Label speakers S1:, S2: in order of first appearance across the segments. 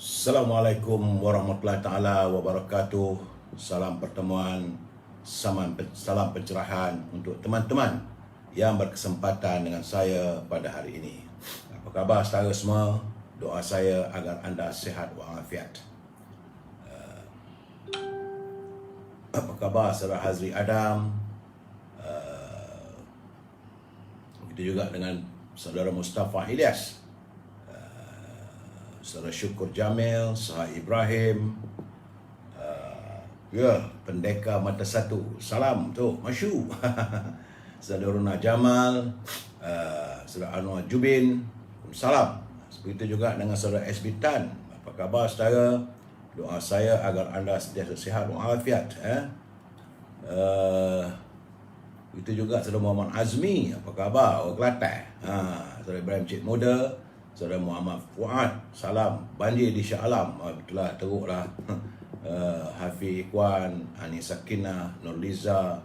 S1: Assalamualaikum warahmatullahi taala wabarakatuh. Salam pertemuan, salam pencerahan untuk teman-teman yang berkesempatan dengan saya pada hari ini. Apa khabar saudara semua? Doa saya agar anda sihat walafiat. Apa khabar saudara Hazri Adam? Begitu juga dengan saudara Mustafa Ilyas, saudara Syukur Jamil, Sahai Ibrahim, Pendekar Mata Satu, salam tu, masyu. Saudara Runa Jamal, saudara Anwar Jubin, salam. Begitu juga dengan saudara SB Tan. Apa khabar saudara? Doa saya agar anda sentiasa sihat walafiat. Itu juga saudara Muhammad Azmi, apa khabar? Orang Kelantan. Saudara Ibrahim Cik Muda, saudara Muhammad Fuad, salam. Banjir di Shah Alam, betul lah, teruk lah. Hafiz Ikhwan, Ani Sakinah, Nurliza,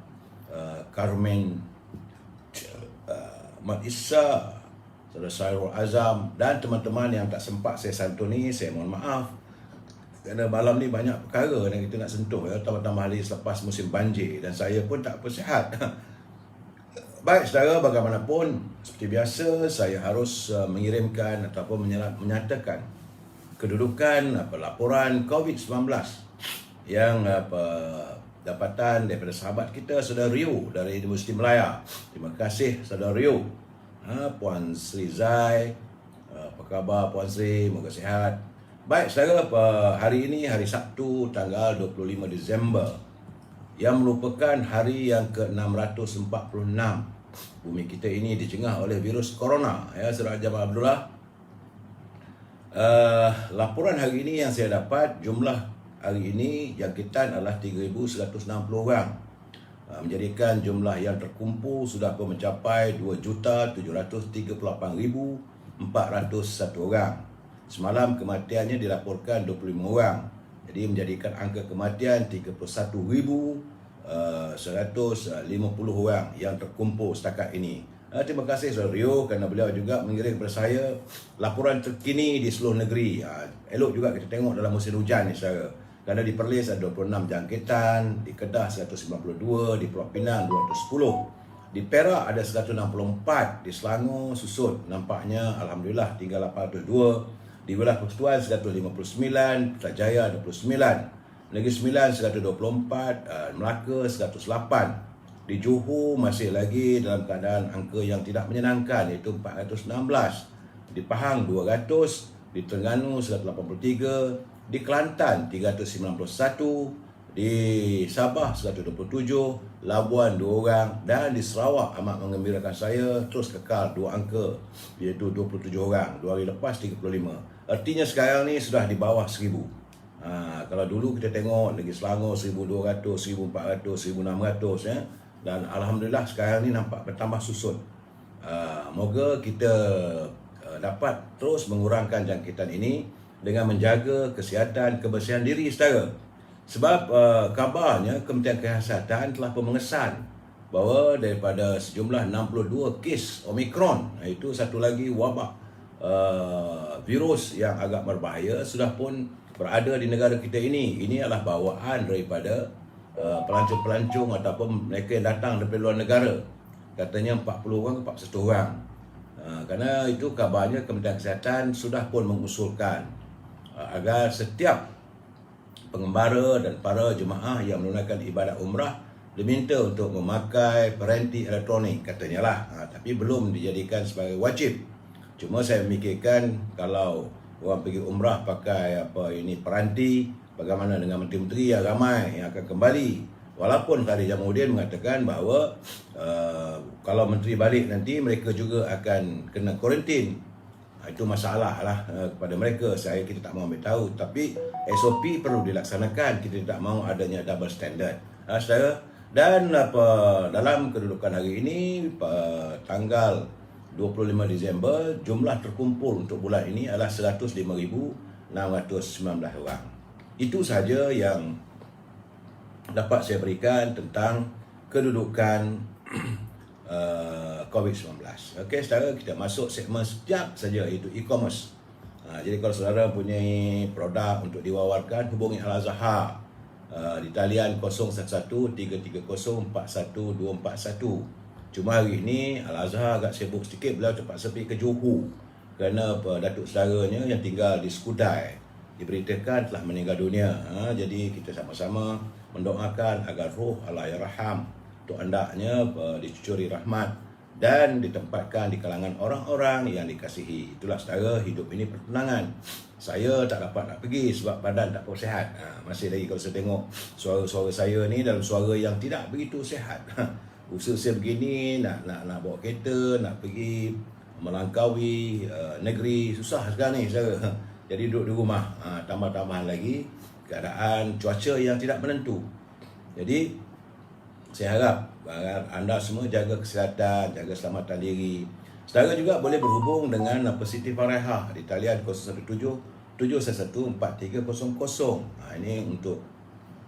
S1: Carmen, Mat Issa, saudara Sairul Azam dan teman-teman yang tak sempat saya santuni, saya mohon maaf. Kerana malam ni banyak perkara yang kita nak sentuh, tambah-tambah hari selepas musim banjir dan saya pun tak bersihat. Baik saudara, bagaimanapun seperti biasa saya harus mengirimkan ataupun menyatakan kedudukan laporan COVID-19 yang dapatan daripada sahabat kita saudara Rio dari Universiti Melaya. Terima kasih saudara Rio. Puan Sri Zai, apa khabar Puan Sri? Moga sihat. Baik saudara, hari ini hari Sabtu tanggal 25 Disember yang merupakan hari yang ke-646 bumi kita ini dicengah oleh virus corona, ya saudara Jamal Abdullah. Laporan hari ini yang saya dapat, jumlah hari ini jangkitan adalah 3,160 orang, menjadikan jumlah yang terkumpul sudah pun mencapai 2,738,401 orang. Semalam kematiannya dilaporkan 25 orang, jadi menjadikan angka kematian 31,150 orang yang terkumpul setakat ini. Terima kasih saudara Rio kerana beliau juga mengirim kepada saya laporan terkini di seluruh negeri. Elok juga kita tengok dalam musim hujan ni saudara. Kerana di Perlis ada 26 jangkitan, di Kedah 192, di Pulau Pinang 210, di Perak ada 164, di Selangor susut nampaknya alhamdulillah tinggal 802, di wilayah Persekutuan 159, Putrajaya 29, Negeri Sembilan 124, Melaka 108, di Johor masih lagi dalam keadaan angka yang tidak menyenangkan iaitu 416, di Pahang 200, di Terengganu 183, di Kelantan 391, di Sabah 127, Labuan 2 orang dan di Sarawak amat mengembirakan saya terus kekal 2 angka iaitu 27 orang. 2 hari lepas 35. Artinya sekarang ni sudah di bawah 1,000. Kalau dulu kita tengok negeri Selangor 1,200, 1,400, 1,600 ya. Dan alhamdulillah sekarang ni nampak bertambah susut. Moga kita dapat terus mengurangkan jangkitan ini dengan menjaga kesihatan, kebersihan diri saudara. Sebab kabarnya Kementerian Kesihatan telah pun mengesan bahawa daripada sejumlah 62 kes Omicron, iaitu satu lagi wabak virus yang agak berbahaya sudah pun berada di negara kita ini. Ini adalah bawaan daripada pelancong-pelancong ataupun mereka yang datang dari luar negara. Katanya 40 orang ke 41 orang. Kerana itu kabarnya Kementerian Kesihatan sudah pun mengusulkan agar setiap pengembara dan para jemaah yang menunaikan ibadat umrah diminta untuk memakai peranti elektronik katanya lah. Tapi belum dijadikan sebagai wajib. Cuma saya memikirkan kalau orang pergi umrah pakai peranti, bagaimana dengan menteri-menteri yang ramai yang akan kembali. Walaupun Khalid Jamaluddin mengatakan bahawa kalau menteri balik nanti mereka juga akan kena kuarantin. Itu masalah lah kepada mereka. Kita tak mahu ambil tahu. Tapi SOP perlu dilaksanakan. Kita tak mahu adanya double standard. Saudara. Dan dalam kedudukan hari ini, tanggal 25 Disember, jumlah terkumpul untuk bulan ini adalah 105,619 orang. Itu sahaja yang dapat saya berikan tentang kedudukan COVID-19. Okey, saudara, kita masuk segmen sekejap saja iaitu e-commerce. Jadi kalau saudara punya produk untuk diwawarkan, hubungi Al-Azhar di talian 0113304141. Cuma hari ini Al-Azhar agak sibuk sedikit, beliau terpaksa pergi ke Johor kerana datuk saudaranya yang tinggal di Skudai diberitakan telah meninggal dunia. Jadi kita sama-sama mendoakan agar roh Allahyarham untuk andaknya dicucuri rahmat dan ditempatkan di kalangan orang-orang yang dikasihi. Itulah saudara, hidup ini pertunangan. Saya tak dapat nak pergi sebab badan tak berapa sihat. Masih lagi kalau saya tengok suara-suara saya ni dalam suara yang tidak begitu sihat. Usaha begini, nak bawa kereta, nak pergi melangkaui negeri, susah sekarang ni saudara. Jadi duduk di rumah, tambah-tambahan lagi keadaan cuaca yang tidak menentu. Jadi saya harap anda semua jaga kesihatan, jaga keselamatan diri. Saudara juga boleh berhubung dengan Siti Farehah di talian 017-711-4300. Ini untuk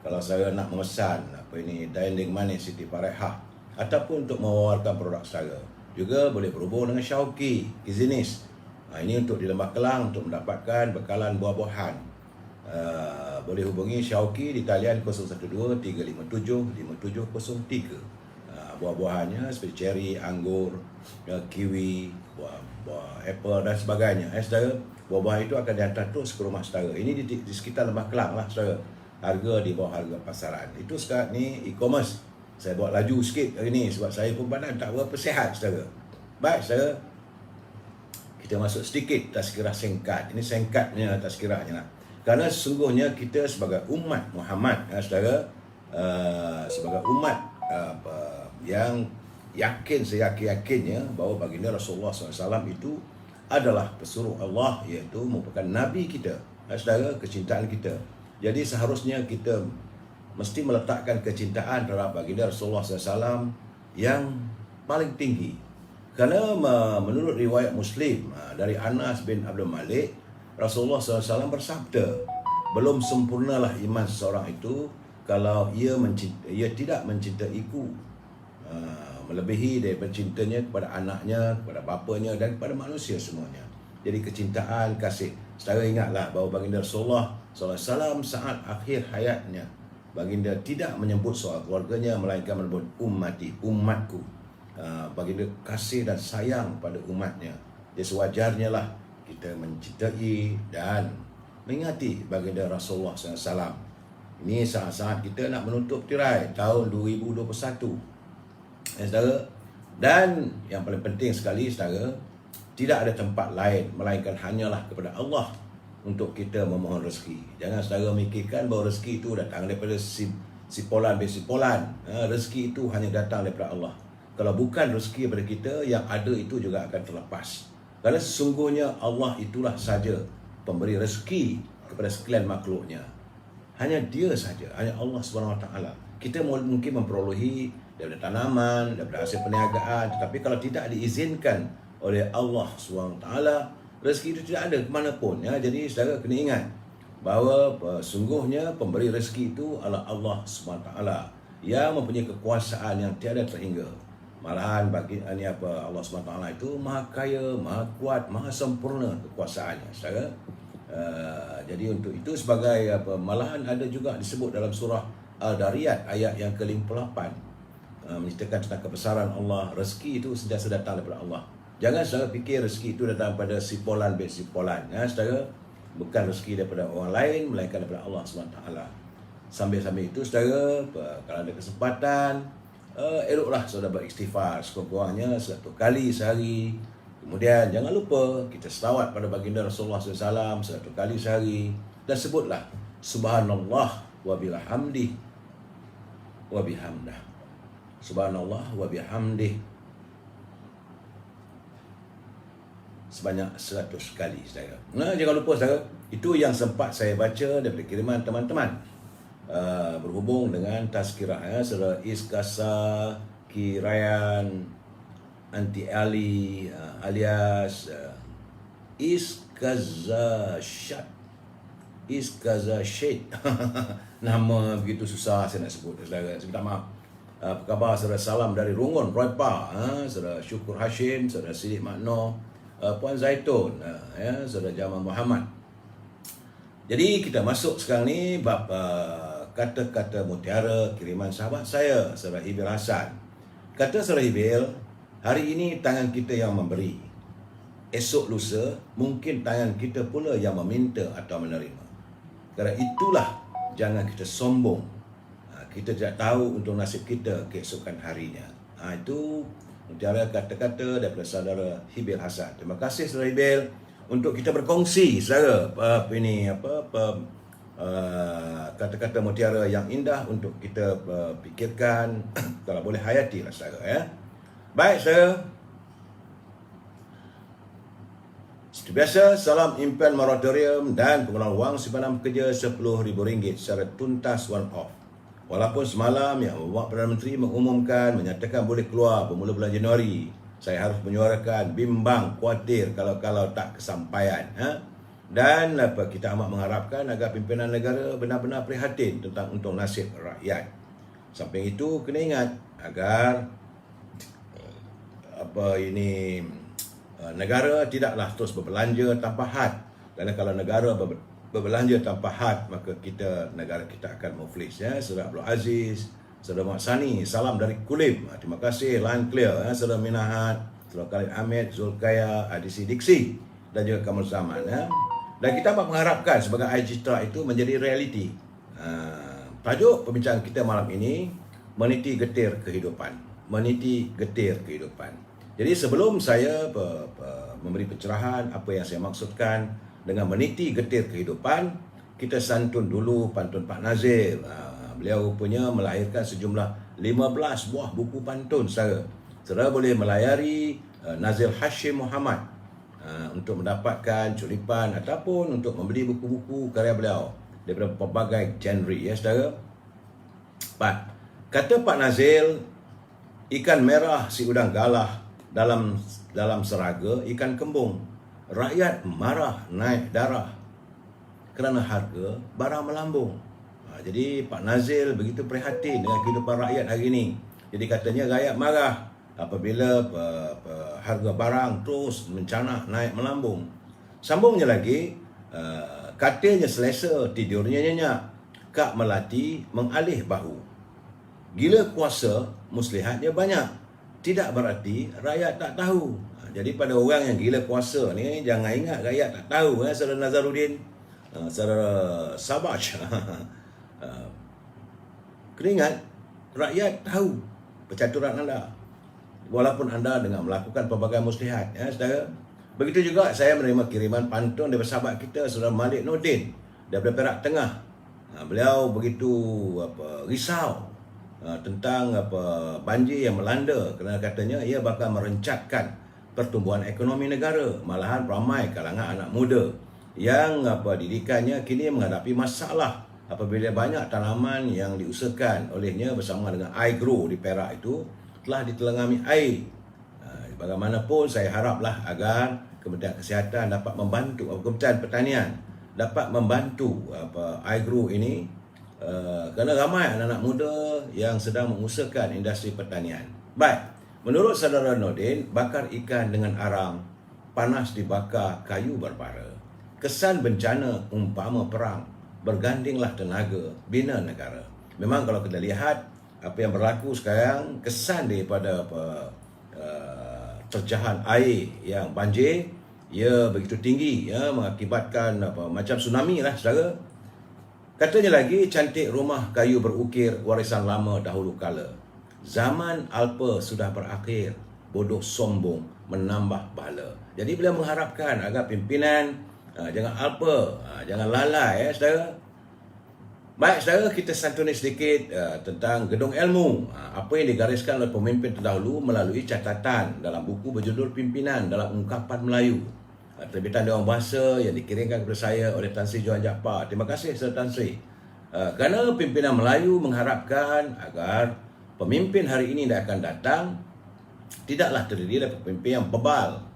S1: kalau saya nak memesan dinding manis Siti Farehah ataupun untuk mewawarkan produk saudara. Juga boleh berhubung dengan Syauqi Kizinis. Ini untuk di Lembah Kelang untuk mendapatkan bekalan buah-buahan. Boleh hubungi Syauqi di talian 0123575703. Buah-buahannya seperti cherry, anggur, kiwi, buah apple dan sebagainya. Saudara, buah-buahan itu akan dihantar terus ke rumah saudara. Ini di sekitar Lembah Kelang lah saudara. Harga di bawah harga pasaran. Itu sekarang ni e-commerce. Saya buat laju sikit hari ni sebab saya pun badan tak berapa sihat saudara. Baik saudara, kita masuk sedikit tazkirah singkat. Ini singkatnya tazkirahnya lah. Kerana sesungguhnya kita sebagai umat Muhammad, saudara, sebagai umat yang yakin seyakin-yakinnya bahawa baginda Rasulullah SAW itu adalah pesuruh Allah, iaitu merupakan Nabi kita, saudara, kecintaan kita. Jadi seharusnya kita mesti meletakkan kecintaan terhadap baginda Rasulullah SAW yang paling tinggi. Kerana menurut riwayat Muslim dari Anas bin Abdul Malik, Rasulullah SAW bersabda, belum sempurnalah iman seseorang itu kalau ia tidak mencintaiku melebihi daripada cintanya kepada anaknya, kepada bapanya dan kepada manusia semuanya. Jadi kecintaan, kasih. Saudara ingatlah bahawa baginda Rasulullah SAW saat akhir hayatnya, baginda tidak menyebut soal keluarganya melainkan menyebut ummati, umatku. Baginda kasih dan sayang pada umatnya. Jadi sewajarnya lah kita mencintai dan mengingati baginda Rasulullah SAW. Ini saat-saat kita nak menutup tirai tahun 2021. Saudara, dan yang paling penting sekali saudara, tidak ada tempat lain melainkan hanyalah kepada Allah untuk kita memohon rezeki. Jangan saudara mikirkan bahawa rezeki itu datang daripada sipolan besipolan. Rezeki itu hanya datang daripada Allah. Kalau bukan rezeki daripada kita, yang ada itu juga akan terlepas. Kerana sesungguhnya Allah itulah saja pemberi rezeki kepada sekalian makhluknya. Hanya Dia saja, hanya Allah SWT. Kita mungkin memperolehi daripada tanaman, daripada hasil perniagaan, tetapi kalau tidak diizinkan oleh Allah SWT, rezeki itu tidak ada ke mana pun. Jadi saudara kena ingat bahawa sungguhnya pemberi rezeki itu adalah Allah SWT yang mempunyai kekuasaan yang tiada terhingga. Malahan bagi Allah SWT itu maha kaya, maha kuat, maha sempurna kekuasaannya, saudara. Jadi untuk itu sebagai malahan ada juga disebut dalam surah Al-Dariyat ayat yang ke-58, menceritakan tentang kebesaran Allah. Rezeki itu sentiasa datang daripada Allah. Jangan saudara fikir rezeki itu datang pada sipolan besipolan, saudara. Bukan rezeki daripada orang lain melainkan daripada Allah SWT. Sambil-sambil itu saudara, kalau ada kesempatan, eloklah saudara beristighfar sekurang-kurangnya 100 kali sehari. Kemudian jangan lupa kita selawat pada baginda Rasulullah SAW 100 kali sehari. Dan sebutlah subhanallah wa bihamdih wa bihamdah. Subhanallah wa bihamdih sebanyak 100 kali saudara. Jangan lupa saudara, itu yang sempat saya baca daripada kiriman teman-teman berhubung dengan tazkirah saudara Iskasa Kirayan Anti Ali alias Iskaza Syed. Nama begitu susah saya nak sebut saudara. Saya minta maaf. Apa khabar saudara? Salam dari Rungun Roypa, saudara Syukur Hashim, saudara Sidik Makno, Puan Zaitun, Saudara Jamal Muhammad. Jadi kita masuk sekarang ni bab kata-kata mutiara kiriman sahabat saya, Saudara Hibil Hassan. Kata Saudara Hibil, hari ini tangan kita yang memberi. Esok lusa mungkin tangan kita pula yang meminta atau menerima. Kerana itulah jangan kita sombong. Kita tidak tahu untuk nasib kita keesokan harinya. Itu mutiara kata-kata daripada Saudara Hibil Hassan. Terima kasih Saudara Hibil untuk kita berkongsi saudara kata-kata mutiara yang indah untuk kita fikirkan, kalau boleh hayatilah saudara ya. Baik saudara. Seperti biasa, salam impian moratorium dan pengeluaran wang simpanan pekerja RM10,000 secara tuntas one off. Walaupun semalam yang Perdana Menteri mengumumkan, menyatakan boleh keluar bermula bulan Januari, saya harus menyuarakan bimbang, khawatir kalau tak kesampaian. Dan kita amat mengharapkan agar pimpinan negara benar-benar prihatin tentang untuk nasib rakyat. Samping itu, kena ingat agar negara tidaklah terus berbelanja tanpa had. Kerana kalau negara berbelanja tanpa had, maka negara kita akan muflis. Saudara Abdul Aziz, Saudara Mak Sani, salam dari Kulim. Terima kasih, line clear. Saudara Minahat, Saudara Khalid Ahmed, Zulkaya, Adisi Diksi dan juga Kamal Zaman. Dan kita mengharapkan sebagai IG Truck itu menjadi realiti. Tajuk perbincangan kita malam ini, meniti getir kehidupan. Meniti getir kehidupan. Jadi sebelum saya memberi pencerahan apa yang saya maksudkan dengan meniti getir kehidupan, kita santun dulu pantun Pak Nazil. Beliau punya melahirkan sejumlah 15 buah buku pantun saudara. Saudara boleh melayari Nazil Hashim Muhammad untuk mendapatkan culipan ataupun untuk membeli buku-buku karya beliau daripada pelbagai genre ya saudara. Kata Pak Nazil, ikan merah si udang galah, dalam seraga ikan kembung. Rakyat marah naik darah kerana harga barang melambung. Jadi Pak Nazil begitu prihatin dengan kehidupan rakyat hari ini. Jadi katanya rakyat marah apabila harga barang terus mencanak naik melambung. Sambungnya lagi, katanya selesa, tidurnya nyenyak, kak melati mengalih bahu. Gila kuasa, muslihatnya banyak. Tidak berarti rakyat tak tahu. Jadi pada orang yang gila kuasa ni, jangan ingat rakyat tak tahu. Saudara Nazaruddin, Saudara Sabaj. Kena ingat, rakyat tahu percaturan anda. Walaupun anda dengan melakukan pelbagai muslihat. Saudara. Begitu juga saya menerima kiriman pantun daripada sahabat kita, Saudara Malik Nordin, daripada Perak Tengah. Beliau begitu risau tentang banjir yang melanda, kerana katanya ia bakal merencatkan pertumbuhan ekonomi negara. Malahan ramai kalangan anak muda yang didikannya kini menghadapi masalah apabila banyak tanaman yang diusahakan olehnya bersama dengan iGrow di Perak itu telah ditelengami air. Bagaimanapun saya haraplah agar Kementerian Kesihatan dapat membantu, Kementerian Pertanian dapat membantu iGrow ini. Kerana ramai anak-anak muda yang sedang mengusahakan industri pertanian. Baik, menurut Saudara Nordin, bakar ikan dengan arang, panas dibakar kayu berbara. Kesan bencana umpama perang, bergandinglah tenaga, bina negara. Memang kalau kita lihat apa yang berlaku sekarang, kesan daripada terjahan air yang banjir, ia begitu tinggi, mengakibatkan macam tsunami lah saudara. Katanya lagi, cantik rumah kayu berukir warisan lama dahulu kala. Zaman alpa sudah berakhir, bodoh sombong menambah bala. Jadi beliau mengharapkan agar pimpinan jangan alpa, jangan lalai saudara. Baik saudara, kita santuni sedikit tentang gedung ilmu. Apa yang digariskan oleh pemimpin terdahulu melalui catatan dalam buku berjudul Pimpinan dalam Ungkapan Melayu. Terbitan Dewan Bahasa yang dikirimkan kepada saya oleh Tan Sri Johan Jaafar. Terima kasih Sir Tan Sri. Kerana pimpinan Melayu mengharapkan agar pemimpin hari ini yang akan datang tidaklah terdiri dari pemimpin yang bebal.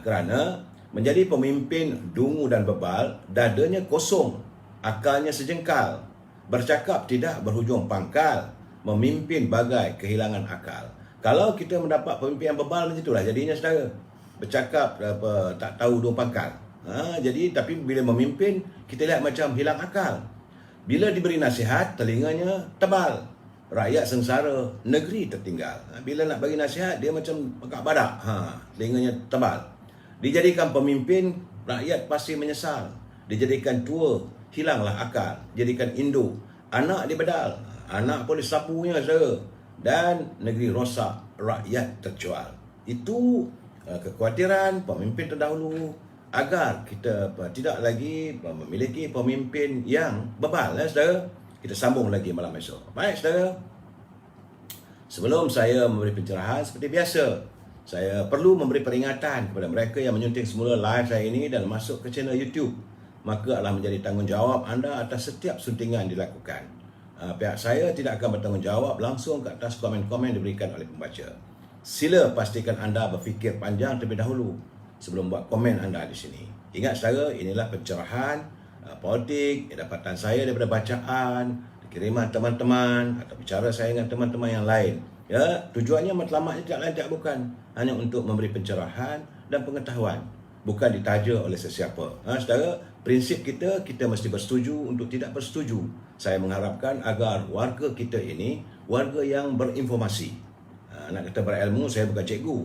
S1: Kerana menjadi pemimpin dungu dan bebal, dadanya kosong, akalnya sejengkal, bercakap tidak berhujung pangkal, memimpin bagai kehilangan akal. Kalau kita mendapat pemimpin yang bebal macam itulah jadinya saudara. bercakap tak tahu dua pangkal. Jadi tapi bila memimpin kita lihat macam hilang akal. Bila diberi nasihat telinganya tebal. Rakyat sengsara, negeri tertinggal. Bila nak bagi nasihat dia macam pekak badak. Telinganya tebal. Dijadikan pemimpin, rakyat pasti menyesal. Dijadikan tua, hilanglah akal. Jadikan induk, anak dibedal. Anak pun disapunya saudara. Dan negeri rosak, rakyat terjual. Itu kekhawatiran pemimpin terdahulu agar kita tidak lagi memiliki pemimpin yang bebal, saudara. Kita sambung lagi malam esok. Baik, saudara. Sebelum saya memberi pencerahan seperti biasa, saya perlu memberi peringatan kepada mereka yang menyunting semula live saya ini dan masuk ke channel YouTube. Maka adalah menjadi tanggungjawab anda atas setiap suntingan dilakukan. Pihak saya tidak akan bertanggungjawab langsung ke atas komen-komen diberikan oleh pembaca. Sila pastikan anda berfikir panjang terlebih dahulu sebelum buat komen anda di sini. Ingat saudara, inilah pencerahan politik, dapatan saya daripada bacaan, kiriman teman-teman atau bicara saya dengan teman-teman yang lain. Ya, tujuannya matlamatnya tidak lain tidak bukan hanya untuk memberi pencerahan dan pengetahuan, bukan ditaja oleh sesiapa. Saudara, prinsip kita mesti bersetuju untuk tidak bersetuju. Saya mengharapkan agar warga kita ini warga yang berinformasi. Nak kata berilmu, saya bukan cikgu,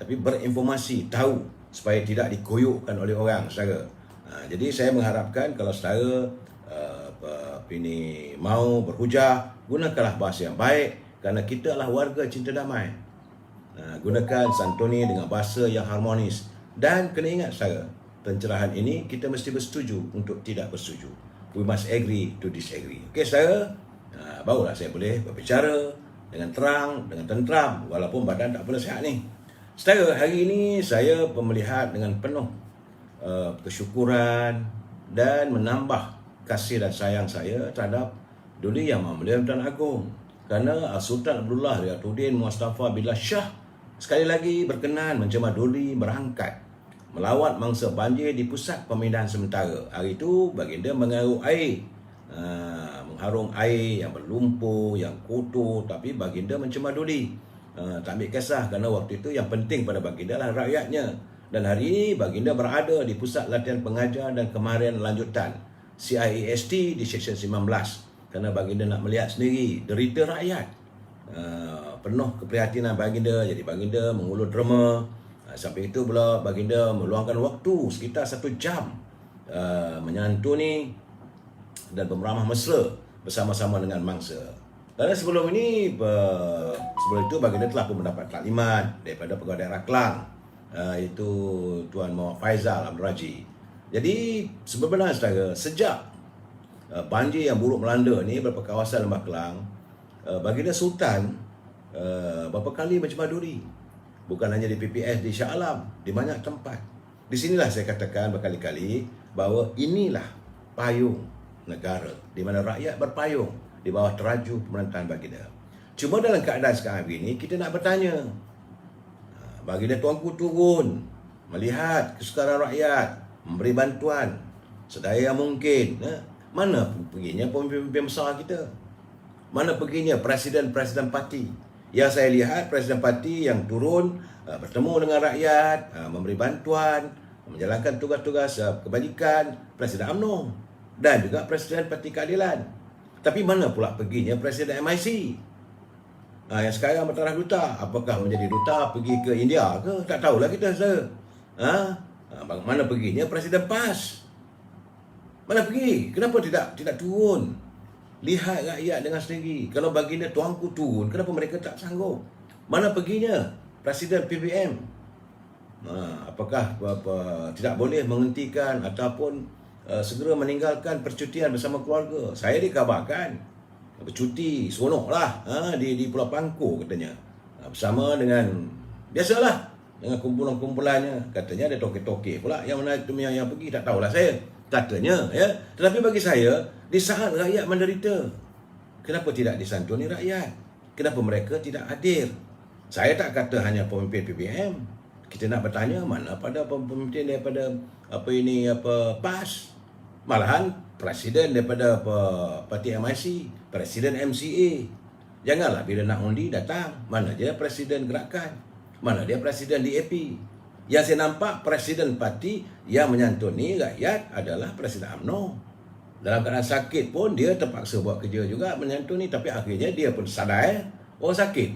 S1: tapi berinformasi, tahu supaya tidak dikoyokkan oleh orang, saudara. Jadi saya mengharapkan kalau saudara mau berhujah, gunakanlah bahasa yang baik kerana kita adalah warga cinta damai. Gunakan santuni dengan bahasa yang harmonis. Dan kena ingat saudara, pencerahan ini kita mesti bersetuju untuk tidak bersetuju. We must agree to disagree. Okey saudara, barulah saya boleh berbicara dengan terang, dengan tenteram walaupun badan tak pernah sihat ni. Saudara, hari ini saya melihat dengan penuh kesyukuran dan menambah kasih dan sayang saya terhadap Duli Yang Maha Mulia Tuan Agong, kerana Sultan Abdullah Riyatuddin Mustafa Billah Shah sekali lagi berkenan mencemar Duli berangkat melawat mangsa banjir di pusat pemindahan sementara. Hari itu baginda mengharung air yang berlumpur, yang kotor, tapi baginda mencemar Duli. Tak ambil kisah kerana waktu itu yang penting pada baginda adalah rakyatnya. Dan hari ini baginda berada di pusat latihan pengajar dan kemarian lanjutan CIAST di Seksyen 19 kerana baginda nak melihat sendiri derita rakyat. Penuh keprihatinan baginda, jadi baginda mengulur derma. Sampai itu pula baginda meluangkan waktu sekitar 1 jam menyantuni dan beramah mesra bersama-sama dengan mangsa. Kerana sebelum itu baginda telah pun mendapat taklimat daripada Pegawai Daerah Kelang, iaitu Tuan Muhammad Faizal Abdul Raji. Jadi sebenarnya saudara, sejak banjir yang buruk melanda ni beberapa kawasan Lembah Kelang, baginda Sultan beberapa kali mencemar Duli. Bukan hanya di PPS di Shah Alam, di banyak tempat. Di sinilah saya katakan berkali-kali bahawa inilah payung negara di mana rakyat berpayung di bawah teraju pemerintahan baginda. Cuma dalam keadaan sekarang ini kita nak bertanya, baginda tuanku turun melihat kesukaran rakyat, memberi bantuan sedaya yang mungkin. Mana perginya pemimpin besar kita? Mana perginya presiden-presiden parti? Yang saya lihat presiden parti yang turun bertemu dengan rakyat, memberi bantuan, menjalankan tugas-tugas kebajikan, Presiden UMNO dan juga Presiden Parti Keadilan. Tapi mana pula perginya Presiden MIC? Yang sekarang bertaraf duta, apakah menjadi duta pergi ke India ke? Tak tahulah kita saudara. Mana perginya Presiden PAS? Mana pergi? Kenapa tidak turun? Lihat rakyat dengan sendiri. Kalau baginda tuanku turun, kenapa mereka tak sanggup? Mana perginya Presiden PBM? Apakah tidak boleh menghentikan ataupun segera meninggalkan percutian bersama keluarga? Saya dikabarkan bercuti seronoklah di Pulau Pangkor katanya, bersama dengan biasalah dengan kumpulan-kumpulannya. Katanya ada toke-toke pula yang pergi, tak tahulah saya. Katanya, ya. Tetapi bagi saya, di saat rakyat menderita, kenapa tidak disantuni rakyat? Kenapa mereka tidak hadir? Saya tak kata hanya pemimpin PBM. Kita nak bertanya mana pada pemimpin daripada PAS. Malahan presiden daripada parti MIC, presiden MCA. Janganlah bila nak undi datang, mana dia presiden gerakan, mana dia presiden DAP. Yang saya nampak Presiden parti yang menyantuni rakyat adalah Presiden UMNO. Dalam keadaan sakit pun dia terpaksa buat kerja juga menyantuni, tapi akhirnya dia pun sadar orang sakit.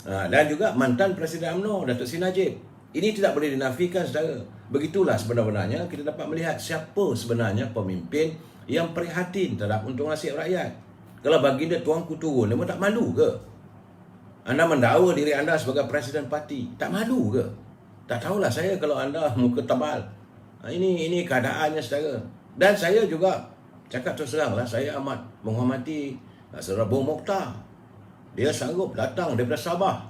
S1: Dan juga mantan Presiden UMNO Datuk Seri Najib. Ini tidak boleh dinafikan, saudara. Begitulah sebenarnya kita dapat melihat siapa sebenarnya pemimpin yang prihatin terhadap untung nasib rakyat. Kalau baginda tuanku turun, dia tak malu ke? Anda mendakwa diri anda sebagai Presiden parti, tak malu ke? Tak tahulah saya kalau anda muka tebal. Ini keadaannya, saudara. Dan saya juga cakap terus teranglah, saya amat menghormati saudara Bung Mokhtar. Dia sanggup datang daripada Sabah,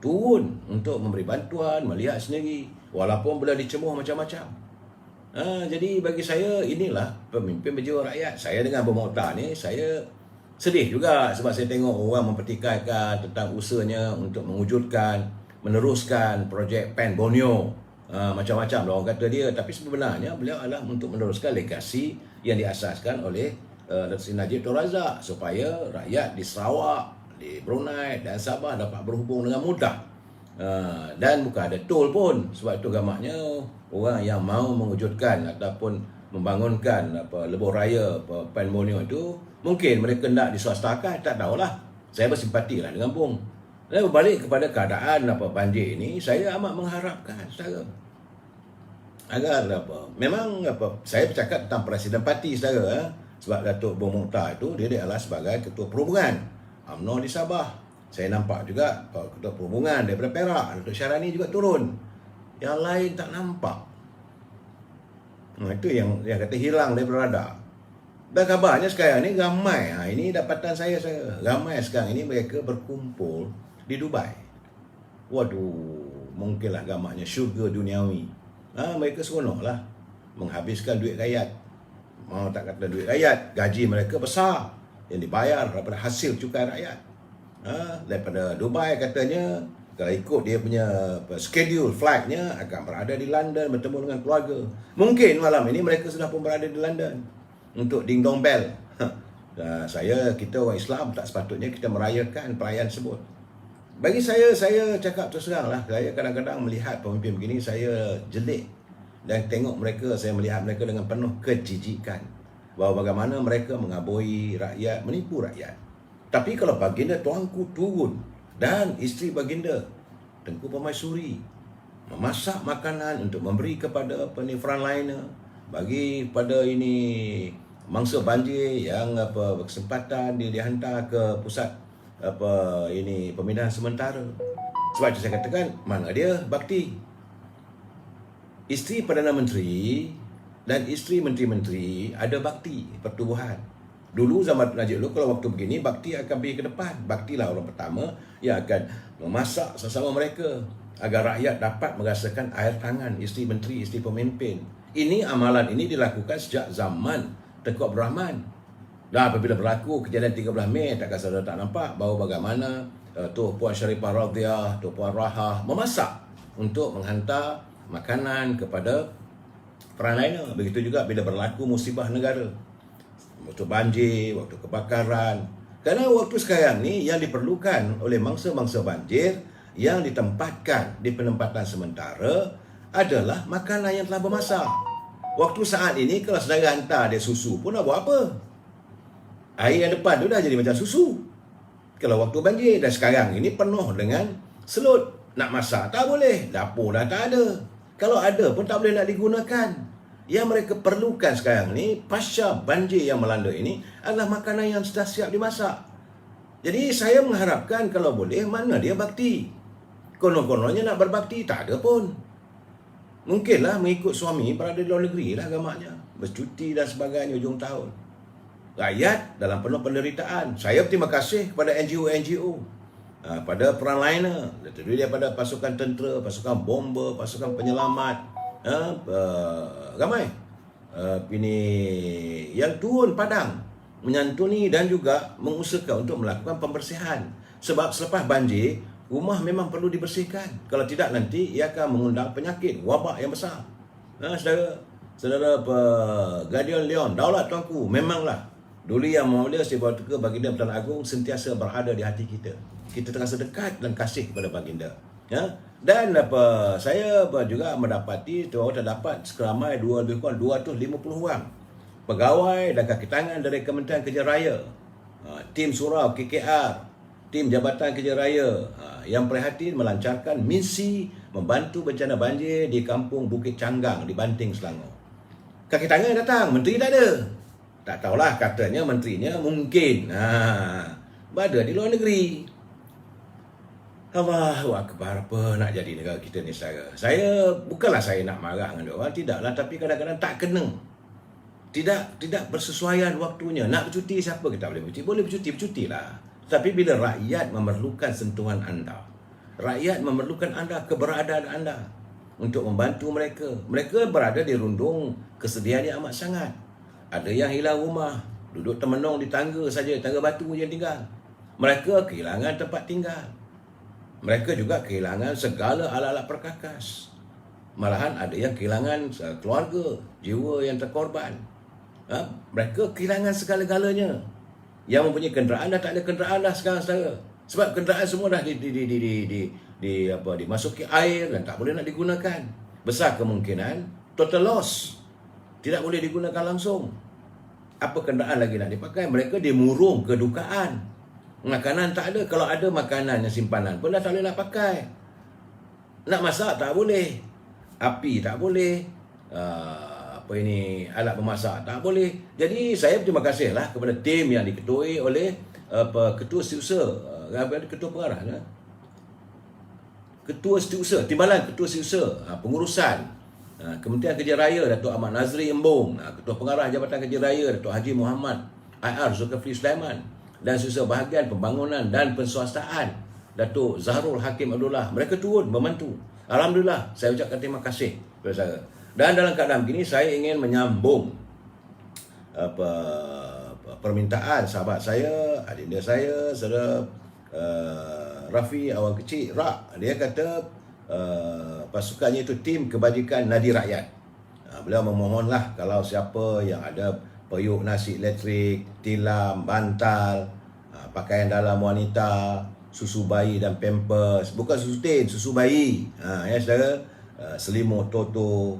S1: turun untuk memberi bantuan, melihat sendiri, walaupun boleh dicemuh macam-macam. Jadi bagi saya inilah pemimpin berjiwa rakyat. Saya dengan Bung Mokhtar ni, saya sedih juga sebab saya tengok orang mempertikaikan tentang usahanya untuk mewujudkan, meneruskan projek Pen Borneo. Macam-macam lah orang kata dia, tapi sebenarnya beliau adalah untuk meneruskan legasi yang diasaskan oleh Datuk Seri Najib Tun Razak, supaya rakyat di Sarawak, di Brunei dan Sabah dapat berhubung dengan mudah. Dan bukan ada tol pun. Sebab itu gamaknya orang yang mahu mewujudkan ataupun membangunkan lebuh raya Pen Borneo itu, mungkin mereka nak diswastakan, tak tahulah. Saya bersimpati lah dengan Bung. Dan berbalik kepada keadaan banjir ini, saya amat mengharapkan, saudara, agar memang saya bercakap tentang Presiden parti, saudara, sebab Datuk Bung Mokhtar itu dia adalah sebagai Ketua Perhubungan UMNO di Sabah. Saya nampak juga Ketua Perhubungan daripada Perak, Datuk Syarani juga turun. Yang lain tak nampak. Itu yang kata hilang daripada radar. Dan kabarnya sekarang ni ramai, ini dapatan saya, ramai sekarang ini mereka berkumpul di Dubai. Waduh, mungkinlah gamaknya syurga duniawi. Mereka seronok lah menghabiskan duit rakyat. Mau tak kata duit rakyat, gaji mereka besar yang dibayar daripada hasil cukai rakyat. Daripada Dubai katanya, kalau ikut dia punya schedule flightnya, akan berada di London bertemu dengan keluarga. Mungkin malam ini mereka sudah pun berada di London untuk ding dong bell. Kita orang Islam tak sepatutnya kita merayakan perayaan tersebut. Bagi saya cakap terus terang lah, saya kadang-kadang melihat pemimpin begini, saya jelik. Dan tengok mereka, saya melihat mereka dengan penuh kejijikan, bahawa bagaimana mereka mengabui rakyat, menipu rakyat. Tapi kalau baginda tuanku turun dan isteri baginda Tengku Permaisuri memasak makanan untuk memberi kepada frontliner, bagi pada ini mangsa banjir yang berkesempatan dia dihantar ke pusat pemindahan sementara. Sebab itu saya katakan, mana dia bakti. Isteri Perdana Menteri dan isteri menteri-menteri ada bakti pertubuhan. Dulu zaman Najib dulu, kalau waktu begini, bakti akan pergi ke depan. Bakti lah orang pertama yang akan memasak sesama mereka agar rakyat dapat merasakan air tangan isteri menteri, isteri pemimpin. Ini amalan ini dilakukan sejak zaman Tengku Abdul Rahman. Dan apabila berlaku kejadian 13 Mei, takkan saudara tak nampak bahawa bagaimana Tuan Puan Sharifah Radhiyah, Tuan Puan Rahah memasak untuk menghantar makanan kepada frontliner. Begitu juga bila berlaku musibah negara, waktu banjir, waktu kebakaran. Kerana waktu sekarang ni yang diperlukan oleh mangsa-mangsa banjir yang ditempatkan di penempatan sementara adalah makanan yang telah bermasak. Waktu saat ini kalau saudara hantar dia susu pun nak buat apa? Air yang depan tu dah jadi macam susu. Kalau waktu banjir, dan sekarang ini penuh dengan selut. Nak masak tak boleh, dapur dah tak ada. Kalau ada pun tak boleh nak digunakan. Yang mereka perlukan sekarang ni, pasca banjir yang melanda ini, adalah makanan yang sudah siap dimasak. Jadi saya mengharapkan kalau boleh, mana dia bakti? Konon-kononnya nak berbakti, tak ada pun. Mungkinlah mengikut suami berada di luar negeri lah gamaknya, bercuti dan sebagainya hujung tahun. Rakyat dalam penuh penderitaan. Saya berterima kasih kepada NGO-NGO, pada frontliner, terdiri daripada pasukan tentera, pasukan bomber, pasukan penyelamat, ramai ini yang turun padang menyantuni dan juga mengusahakan untuk melakukan pembersihan. Sebab selepas banjir, rumah memang perlu dibersihkan. Kalau tidak nanti ia akan mengundang penyakit, wabak yang besar. Saudara Guardian Leon, daulat tuanku, memanglah dulu yang mulia Sri Baginda Baginda Perdana Agong sentiasa berada di hati kita. Kita terasa dekat dan kasih kepada baginda. Dan saya juga mendapati terdapat seramai lebih kurang 250 orang pegawai dan kaki tangan dari Kementerian Kerja Raya, tim surau KKR, tim Jabatan Kerja Raya yang prihatin melancarkan misi membantu bencana banjir di kampung Bukit Canggang di Banting, Selangor. Kaki tangan datang, menteri tak ada. Tak tahulah, katanya menterinya mungkin berada di luar negeri. Allahu Akbar, apa nak jadi negara kita ni saudara. Bukanlah saya nak marah dengan diorang, tidaklah, tapi kadang-kadang tak kena. Tidak bersesuaian waktunya. Nak bercuti, siapa kita boleh bercuti? Boleh bercutilah. Tapi bila rakyat memerlukan sentuhan anda, rakyat memerlukan anda, keberadaan anda untuk membantu mereka. Mereka berada di rundung kesedihan yang amat sangat. Ada yang hilang rumah, duduk termenung di tangga saja, tangga batu yang tinggal. Mereka kehilangan tempat tinggal. Mereka juga kehilangan segala alat-alat perkakas. Malahan ada yang kehilangan keluarga, jiwa yang terkorban. Mereka kehilangan segala-galanya. Yang mempunyai kenderaan dah tak ada kenderaan dah sekarang saudara. Sebab kenderaan semua dah dimasuki air dan tak boleh nak digunakan. Besar kemungkinan total loss. Tidak boleh digunakan langsung. Apa kenderaan lagi nak dipakai? Mereka dimurung kedukaan. Makanan tak ada. Kalau ada makanan yang simpanan pun dah tak boleh nak pakai. Nak masak tak boleh. Api tak boleh. Alat memasak tak boleh. Jadi saya berterima kasih lah kepada tim yang diketuai oleh Ketua Setiausaha, Ketua Pengarah, Ketua Setiausaha, Timbalan Ketua Setiausaha Pengurusan Kementerian Kerja Raya Datuk Ahmad Nazri Embong, Ketua Pengarah Jabatan Kerja Raya Datuk Haji Muhammad IR Zulkifli Sulaiman, dan Setiausaha Bahagian Pembangunan dan Penswastaan Datuk Zahrul Hakim Abdullah. Mereka turun membantu. Alhamdulillah, saya ucapkan terima kasih kepada saya. Dan dalam keadaan begini, saya ingin menyambung permintaan sahabat saya, adinda saya, saudara Rafi Awan Kecil, Rak. Dia kata pasukannya itu Tim Kebajikan Nadi Rakyat. Beliau memohonlah kalau siapa yang ada periuk nasi elektrik, tilam, bantal, pakaian dalam wanita, susu bayi dan pampers, bukan susu tin, susu bayi, ya saudara, selimut toto,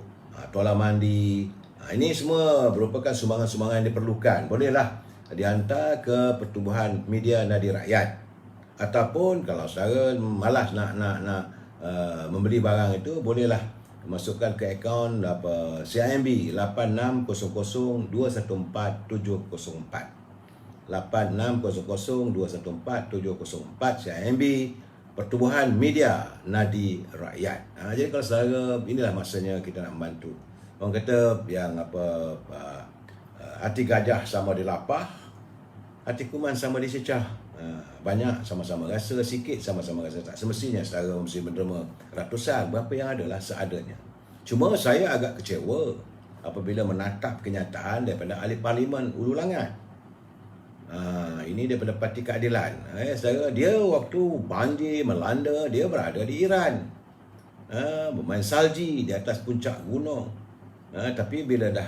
S1: toilet mandi, ini semua merupakan sumbangan-sumbangan yang diperlukan. Bolehlah dihantar ke Pertubuhan Media Nadi Rakyat, ataupun kalau saudara malas nak membeli barang itu, bolehlah masukkan ke akaun CIMB 8600214704 8600214704 CIMB Pertubuhan Media Nadi Rakyat. Jadi kalau saudara, inilah masanya kita nak membantu. Orang kata yang hati gajah sama di lapah, hati kuman sama di secah. Banyak sama-sama rasa, sikit sama-sama rasa. Tak semestinya saudara mesti menerima ratusan. Berapa yang adalah seadanya. Cuma saya agak kecewa apabila menatap kenyataan daripada ahli parlimen Ulu Langat. Ini daripada Parti Keadilan. Saudara, dia waktu banjir melanda, dia berada di Iran, bermain salji di atas puncak gunung. Tapi bila dah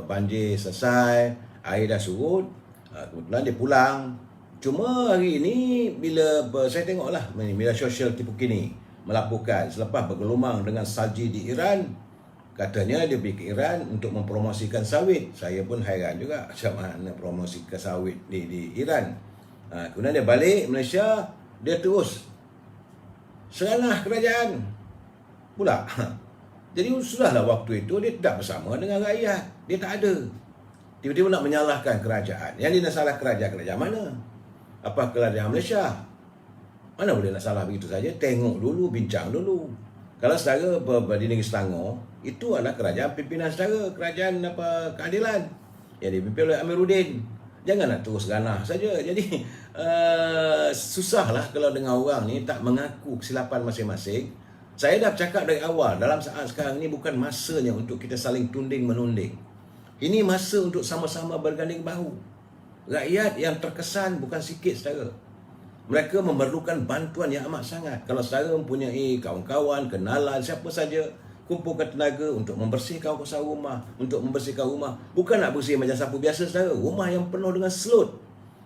S1: banjir selesai, air dah surut, kebetulan dia pulang. Cuma hari ini bila saya tengoklah media sosial tipu kini melaporkan selepas bergelumang dengan salji di Iran, katanya dia pergi ke Iran untuk mempromosikan sawit. Saya pun hairan juga macam mana promosikan sawit di Iran. Kemudian dia balik Malaysia, dia terus seranah kerajaan pula. Jadi sudahlah waktu itu dia tidak bersama dengan rakyat. Dia tak ada. Tiba-tiba nak menyalahkan kerajaan. Yang dia nak salah kerajaan mana? Apa kerajaan Malaysia? Mana boleh nak salah begitu saja? Tengok dulu, bincang dulu. Kalau saudara di negeri Selangor, itu adalah kerajaan pimpinan saudara, kerajaan keadilan yang dipimpin oleh Amiruddin. Jangan nak terus ganah saja. Jadi susahlah kalau dengan orang ni tak mengaku kesilapan masing-masing. Saya dah cakap dari awal, dalam saat sekarang ni bukan masanya untuk kita saling tunding-menunding. Ini masa untuk sama-sama berganding bahu. Rakyat yang terkesan bukan sikit saudara. Mereka memerlukan bantuan yang amat sangat. Kalau saudara mempunyai kawan-kawan, kenalan, siapa saja, kumpulkan tenaga untuk membersihkan kawasan rumah, untuk membersihkan rumah. Bukan nak bersih macam sapu biasa saudara. Rumah yang penuh dengan selut,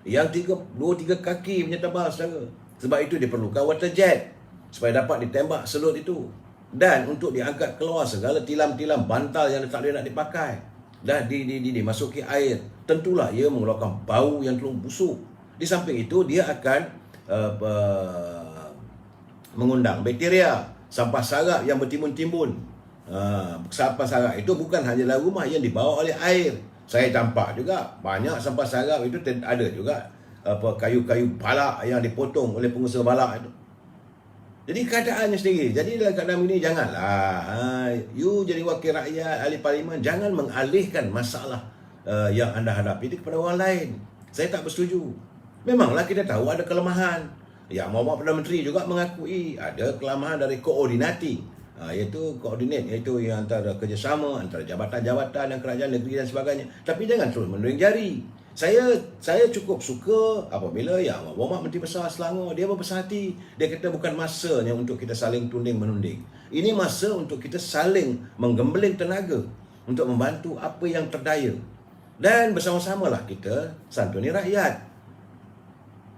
S1: yang 2-3 kaki punya tebal saudara. Sebab itu diperlukan water jet. supaya dapat ditembak selut itu, dan untuk diangkat keluar segala tilam-tilam bantal yang tak boleh nak dipakai dan dimasuki air. Tentulah ia mengeluarkan bau yang terlalu busuk. Di samping itu dia akan mengundang bakteria, sampah sarap yang bertimbun-timbun. Sampah sarap itu bukan hanya dalam rumah yang dibawa oleh air. Saya tampak juga banyak sampah sarap itu ada juga kayu-kayu balak yang dipotong oleh pengusaha balak itu. Jadi keadaannya sendiri. Jadi dalam keadaan ini janganlah you jadi wakil rakyat, ahli parlimen, jangan mengalihkan masalah yang anda hadapi itu kepada orang lain. Saya tak bersetuju. Memanglah kita tahu ada kelemahan. Ya, Muhammad Perdana Menteri juga mengakui ada kelemahan dari koordinating, iaitu koordinat, iaitu yang antara kerjasama antara jabatan-jabatan dan kerajaan negeri dan sebagainya. Tapi jangan terus menuding jari. Saya cukup suka apabila Yang Muhammad Menteri Besar Selangor dia berbesar hati. Dia kata bukan masanya untuk kita saling tunding-menunding. Ini masa untuk kita saling menggembeling tenaga untuk membantu apa yang terdaya. Dan bersama-samalah kita santuni rakyat.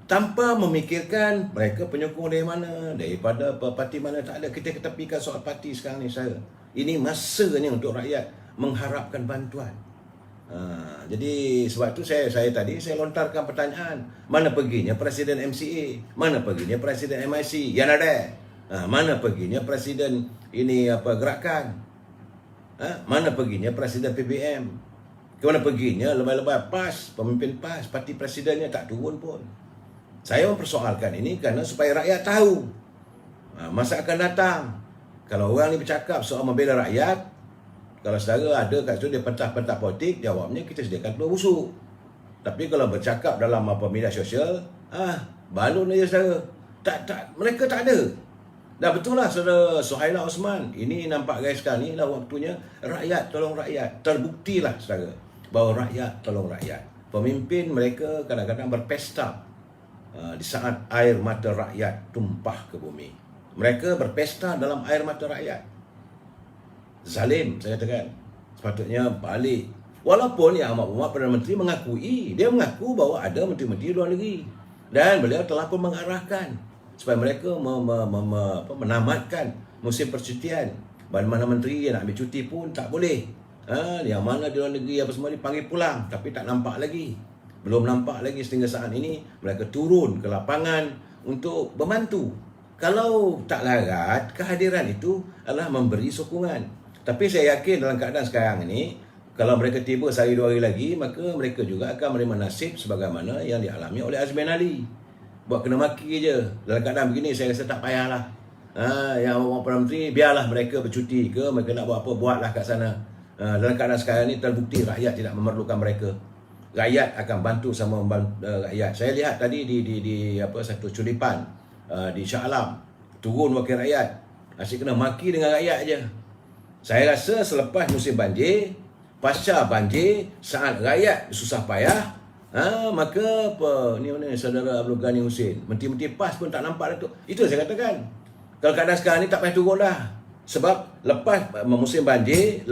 S1: Tanpa memikirkan mereka penyokong dari mana, daripada parti mana, tak ada. Kita ketepikan soal parti sekarang ni saya. Ini masanya untuk rakyat mengharapkan bantuan. Jadi sebab tu saya lontarkan pertanyaan, mana perginya Presiden MCA, mana perginya Presiden MIC yang ada, mana perginya Presiden ini gerakan, mana perginya Presiden PBM, ke mana perginya lebay-lebay PAS, pemimpin PAS, parti presidennya tak turun pun. Saya mempersoalkan ini kerana supaya rakyat tahu masa akan datang. Kalau orang ni bercakap soal membela rakyat, kalau saudara ada kat situ dia pentah-pentah politik, jawabnya kita sediakan telur busuk. Tapi kalau bercakap dalam media sosial, balon aja saudara. Mereka tak ada. Dah betul lah saudara Suhaila Osman. Ini nampak guys sekarang ni lah waktunya rakyat tolong rakyat. Terbuktilah saudara bahawa rakyat tolong rakyat. Pemimpin mereka kadang-kadang berpesta di saat air mata rakyat tumpah ke bumi. Mereka berpesta dalam air mata rakyat. Zalim, saya katakan. Sepatutnya balik. Walaupun Yang Amat Berhormat Perdana Menteri mengakui, dia mengaku bahawa ada menteri-menteri luar negeri, dan beliau telah pun mengarahkan supaya mereka menamatkan musim percutian. Mana-mana menteri yang nak ambil cuti pun tak boleh. Yang mana di luar negeri apa semua dipanggil pulang, tapi tak nampak lagi. Belum nampak lagi sehingga saat ini mereka turun ke lapangan untuk membantu. Kalau tak larat, kehadiran itu adalah memberi sokongan. Tapi saya yakin dalam keadaan sekarang ini, kalau mereka tiba sehari dua hari lagi, maka mereka juga akan menerima nasib sebagaimana yang dialami oleh Azmin Ali. Buat kena maki je. Dalam keadaan begini saya rasa tak payahlah. Yang orang Perdana Menteri, biarlah mereka bercuti ke, mereka nak buat apa, buatlah kat sana. Dalam keadaan sekarang ini terbukti rakyat tidak memerlukan mereka. Rakyat akan bantu sama rakyat. Saya lihat tadi di satu culipan di Shah Alam, turun wakil rakyat, asyik kena maki dengan rakyat aja. Saya rasa selepas musim banjir, pasca banjir, saat rakyat susah payah, maka ni saudara Abdul Ghani Husin, menteri-menteri PAS pun tak nampak Datuk. Itu saya katakan. Kalau keadaan sekarang ni tak payah turun dah. Sebab lepas musim banjir,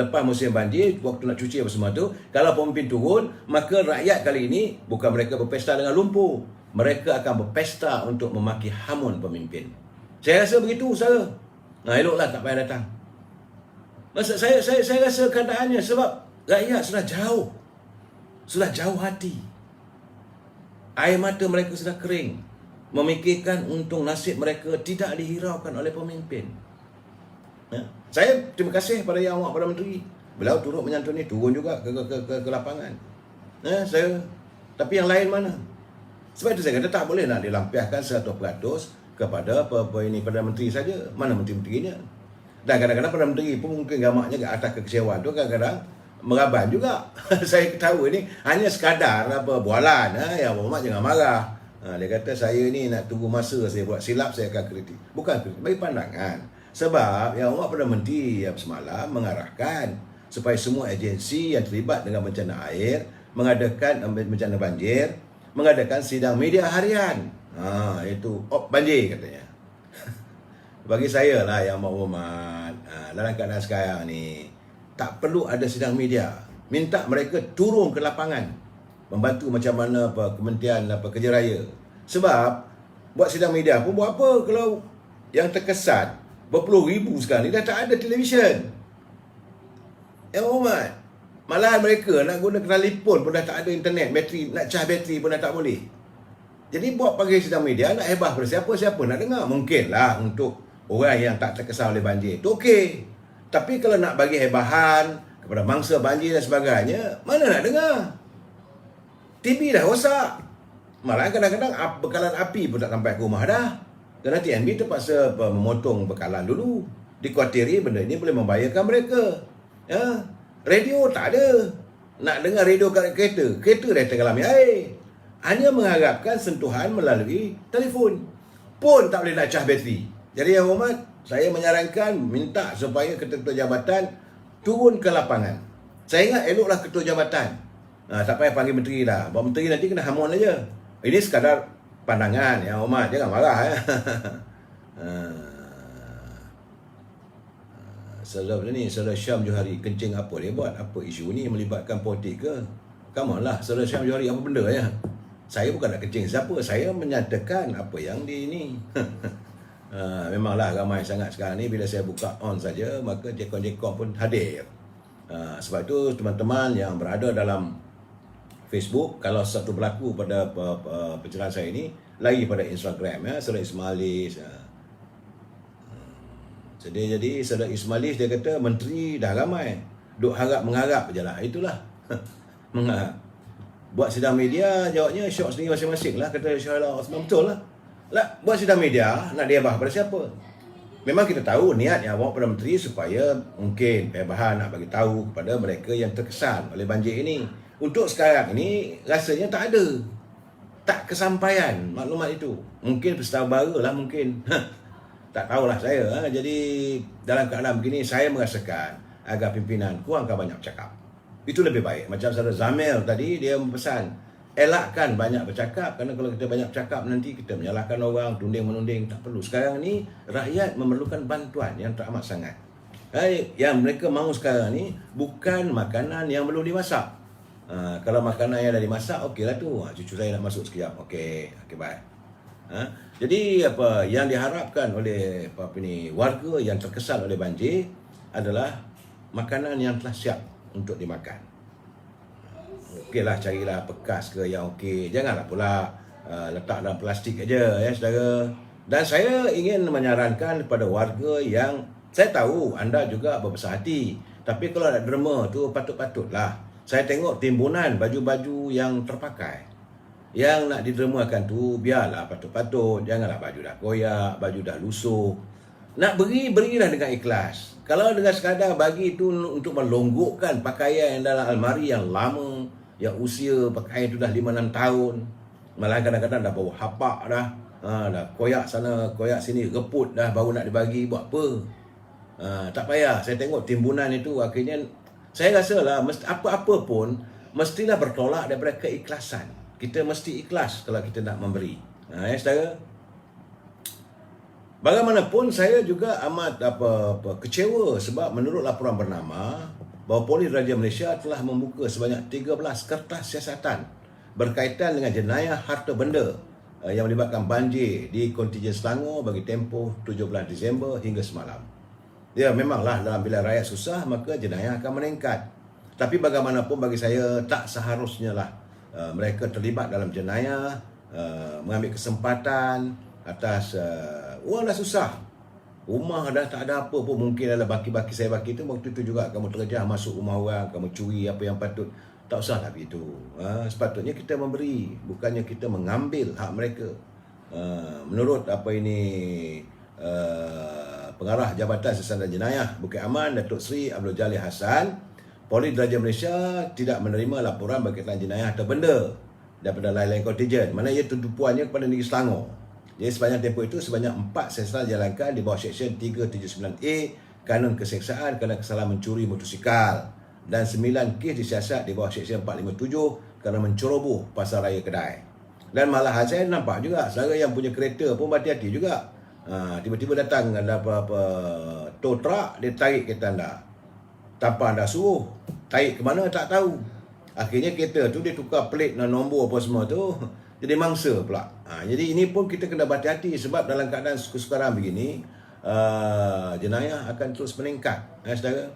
S1: waktu nak cuci apa semua tu, kalau pemimpin turun, maka rakyat kali ini bukan mereka berpesta dengan lumpur, mereka akan berpesta untuk memaki hamun pemimpin. Saya rasa begitu, saudara. Eloklah tak payah datang. Maksud saya rasa keadaannya sebab rakyat sudah jauh hati. Air mata mereka sudah kering, memikirkan untung nasib mereka tidak dihiraukan oleh pemimpin. Saya terima kasih kepada Yang Amat Perdana Menteri. Beliau turut menyantuni, turun juga ke lapangan. Tapi yang lain mana? Sebab itu saya kata tak boleh nak dilampiaskan 100% kepada Perdana Menteri saja. Mana menteri-menterinya? Dan kadang-kadang Perdana Menteri pun mungkin gamaknya ke atas kekecewaan tu kadang-kadang meraban juga. Saya tahu ini hanya sekadar bualan. Yang Muhammad jangan marah. Dia kata saya ni nak tunggu masa saya buat silap saya akan kritik. Bukan kritik, bagi pandangan. Sebab Yang Amat Perdana Menteri yang semalam mengarahkan supaya semua agensi yang terlibat dengan bencana air mengadakan bencana banjir, mengadakan sidang media harian. Itu banjir katanya. Bagi saya lah Yang Amat Berhormat, dalam keadaan sekarang ni tak perlu ada sidang media. Minta mereka turun ke lapangan membantu macam mana Kementerian Kerja Raya. Sebab buat sidang media pun buat apa kalau yang terkesan berpuluh ribu sekarang ni dah tak ada televisyen. Hormat. Malahan mereka nak guna telefon pun dah tak ada internet, bateri, nak cas bateri pun dah tak boleh. Jadi buat bagi sidang media nak hebah pada siapa nak dengar. Mungkinlah untuk orang yang tak terkesan oleh banjir itu okey. Tapi kalau nak bagi hebahan kepada mangsa banjir dan sebagainya, mana nak dengar? TV dah rosak. Malah kadang-kadang bekalan api pun tak sampai ke rumah dah. Kerana TNB terpaksa memotong bekalan dulu. Dikhuatiri benda ini boleh membahayakan mereka. Ya, radio tak ada. Nak dengar radio kat kereta dah tenggelami air. Hanya mengharapkan sentuhan melalui telefon. Pun tak boleh nak cas bateri. Jadi yang hormat, saya menyarankan minta supaya ketua-ketua jabatan turun ke lapangan. Saya ingat eloklah ketua jabatan. Tak payah panggil menteri dah. Bawa menteri nanti kena hamun aja. Ini sekadar pandangan yang hormat, jangan marah ya. Saudara ni, saudara Syam Johari kencing apa dia buat? Apa isu ni melibatkan politik ke? Come on lah, saudara Syam Johari apa benda ya? Saya bukan nak kencing siapa, saya menyatakan apa yang di ni. Memanglah ramai sangat sekarang ni bila saya buka on saja, maka jekon-jekon pun hadir. Sebab itu teman-teman yang berada dalam Facebook, kalau satu berlaku pada pencerahan saya ini, lagi pada Instagram ya, saudara Ismailis. Jadi saudara Ismailis dia kata menteri dah ramai, duk mengharap je lah. Itulah mengharap. Buat sidang media, jawabnya syok sendiri masing-masing lah, kata Syahla Osman. Betul lah. Buat sidang media, nak dihabah pada siapa? Memang kita tahu niat yang awak pada menteri supaya mungkin perubahan nak bagi tahu kepada mereka yang terkesan oleh banjir ini. Untuk sekarang ini rasanya tak ada. Tak kesampaian maklumat itu. Mungkin peristiwa baru lah mungkin. Tak tahulah saya. Jadi dalam keadaan begini saya merasakan agar pimpinan kurangkan banyak bercakap. Itu lebih baik. Macam saudara Zamil tadi, dia berpesan, elakkan banyak bercakap, kerana kalau kita banyak bercakap nanti kita menyalahkan orang, tunding-menunding. Tak perlu. Sekarang ni rakyat memerlukan bantuan yang teramat sangat. Yang mereka mahu sekarang ni bukan makanan yang belum dimasak. Kalau makanan yang dah dimasak, okeylah tu. Cucu saya nak masuk sekejap. Okey, baik. Jadi apa yang diharapkan oleh warga yang terkesan oleh banjir adalah makanan yang telah siap untuk dimakan. Okeylah, carilah bekas ke yang okey. Janganlah pula letak dalam plastik aja ya saudara. Dan saya ingin menyarankan kepada warga yang, saya tahu anda juga berbesar hati, tapi kalau nak derma tu patut-patutlah. Saya tengok timbunan baju-baju yang terpakai, yang nak didermakan tu biarlah patut-patut. Janganlah baju dah koyak, baju dah lusuh. Nak berilah dengan ikhlas. Kalau dengan sekadar bagi itu untuk melonggokkan pakaian yang dalam almari yang lama, yang usia pakaian itu dah 5-6 tahun, malah kadang-kadang dah bau hapak dah, dah koyak sana, koyak sini, reput dah, baru nak dibagi, buat apa? Tak payah. Saya tengok timbunan itu, akhirnya saya rasa lah apa-apa pun mestilah bertolak daripada keikhlasan. Kita mesti ikhlas kalau kita nak memberi. Ya saudara. Bagaimanapun saya juga amat kecewa sebab menurut laporan bernama bahawa Polis Raja Malaysia telah membuka sebanyak 13 kertas siasatan berkaitan dengan jenayah harta benda yang melibatkan banjir di kontijen Selangor bagi tempoh 17 Disember hingga semalam. Ya, memanglah dalam bila rakyat susah maka jenayah akan meningkat. Tapi bagaimanapun bagi saya tak seharusnya lah mereka terlibat dalam jenayah, mengambil kesempatan atas orang dah susah, rumah dah tak ada apa pun, mungkin adalah baki-baki saya baki tu waktu tu juga kamu terjah masuk rumah orang, kamu curi apa yang patut. Tak usah lah begitu. Sepatutnya kita memberi, bukannya kita mengambil hak mereka. Menurut Pengarah Jabatan Siasatan dan Jenayah Bukit Aman, Datuk Seri Abdul Jalil Hassan, Polis Raja Malaysia tidak menerima laporan berkaitan jenayah harta benda daripada lain-lain kontijen, mana ia tumpuannya kepada negeri Selangor. Jadi sepanjang tempoh itu sebanyak 4 siasatan dijalankan di bawah Seksyen 379A Kanun Keseksaan kerana kesalahan mencuri motosikal, dan 9 kes disiasat di bawah Seksyen 457 kerana menceroboh pasar raya Kedai. Dan malahan saya nampak juga saudara yang punya kereta pun berhati-hati juga. Tiba-tiba datang ada apa-apa tow truck, dia tarik kereta anda tanpa anda suruh. Tarik ke mana tak tahu. Akhirnya kereta tu dia tukar pelik dan nombor apa semua tu. jadi mangsa pula. Jadi ini pun kita kena berhati-hati sebab dalam keadaan sekarang begini, jenayah akan terus meningkat. Saudara,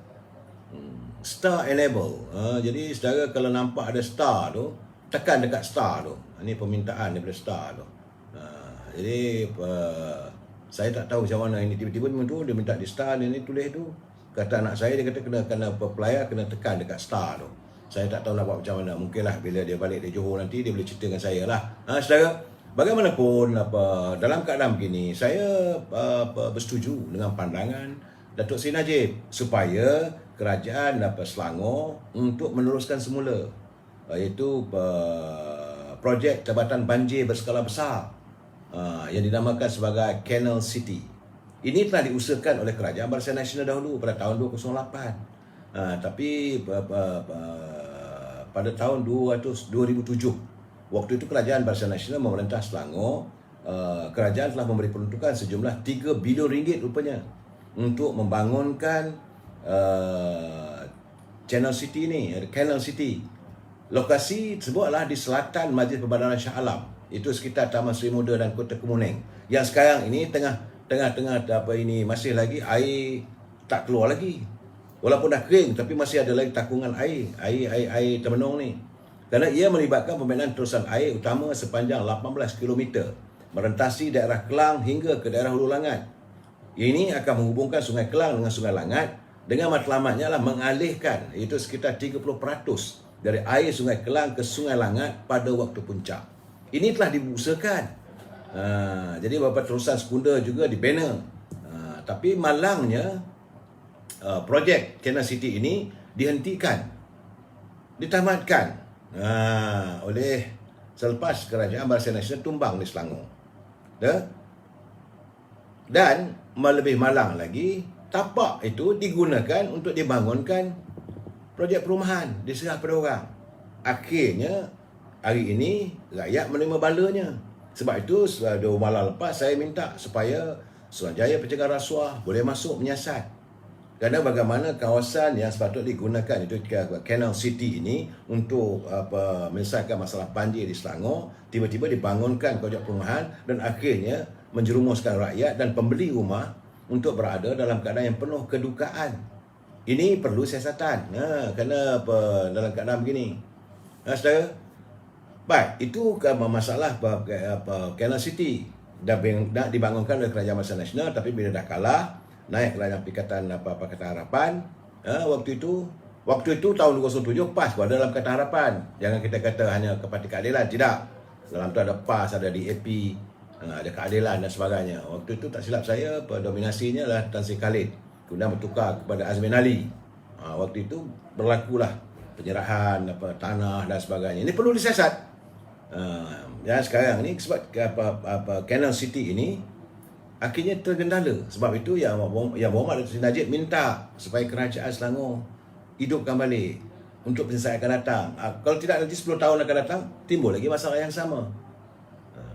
S1: star enable. Jadi saudara kalau nampak ada star tu, tekan dekat star tu. Ini permintaan daripada star tu. Jadi saya tak tahu macam mana ini, tiba-tiba tu dia minta di star ni tulis tu. Kata anak saya, dia kata kena pelayar kena tekan dekat star tu. Saya tak tahu nak buat macam mana. Mungkinlah bila dia balik dari Johor nanti dia boleh cerita dengan saya lah. Saudara, bagaimanapun dalam keadaan begini, saya bersetuju dengan pandangan Datuk Seri Najib supaya kerajaan Selangor untuk meneruskan semula, iaitu projek Jabatan Banjir Berskala Besar yang dinamakan sebagai Canal City. Ini telah diusahakan oleh Kerajaan Barisan Nasional dahulu pada tahun 2008. Tapi pada tahun 2007, waktu itu Kerajaan Barisan Nasional memerintah Selangor, kerajaan telah memberi peruntukan sejumlah 3 bilion ringgit rupanya untuk membangunkan Channel City ni, Canal City. Lokasi tersebutlah di selatan Majlis Perbandaran Shah Alam. Itu sekitar Taman Seri Muda dan Kota Kemuning. Yang sekarang ini tengah masih lagi air tak keluar lagi. Walaupun dah kering tapi masih ada lagi takungan air Temenung ni. Kerana ia melibatkan pembinaan terusan air utama sepanjang 18 km merentasi daerah Kelang hingga ke daerah Hulu Langat. Ini akan menghubungkan Sungai Kelang dengan Sungai Langat, dengan matlamatnya lah mengalihkan itu sekitar 30% dari air Sungai Kelang ke Sungai Langat pada waktu puncak. Ini telah diusahakan. Jadi beberapa terusan sekunder juga dibina. Tapi malangnya projek Canal City ini dihentikan, ditamatkan oleh selepas Kerajaan Barisan Nasional tumbang di Selangor. Dan lebih malang lagi, tapak itu digunakan untuk dibangunkan projek perumahan, diserah pada orang. Akhirnya hari ini rakyat menerima balanya. Sebab itu 2 malam lepas saya minta supaya Suruhanjaya Pencegah Rasuah boleh masuk menyiasat. Kerana bagaimana kawasan yang sepatutnya digunakan itu Canal City ini untuk menyelesaikan masalah banjir di Selangor, tiba-tiba dibangunkan projek perumahan dan akhirnya menjerumuskan rakyat dan pembeli rumah untuk berada dalam keadaan yang penuh kedukaan. Ini perlu siasatan. Kerana dalam keadaan begini. Saudara, baik, itu masalah Canal City dah dibangunkan oleh Kerajaan Barisan Nasional, tapi bila dah kalah, naik Kerajaan Pakatan Harapan. Waktu itu tahun 2007 PAS ada dalam Pakatan Harapan. Jangan kita kata hanya ke Parti Keadilan, tidak. Dalam tu ada PAS, ada DAP, ada Keadilan dan sebagainya. Waktu itu tak silap saya, dominasinya adalah Tan Sri Khalid, kemudian bertukar kepada Azmin Ali. Waktu itu berlakulah penyerahan tanah dan sebagainya. Ini perlu disiasat. Dan sekarang ni sebab Canal City ini akhirnya tergendala. Sebab itu yang Muhammad Datuk Seri Najib minta supaya Kerajaan Selangor hidupkan balik untuk penyelesaian akan datang. Kalau tidak, nanti 10 tahun akan datang timbul lagi masalah yang sama.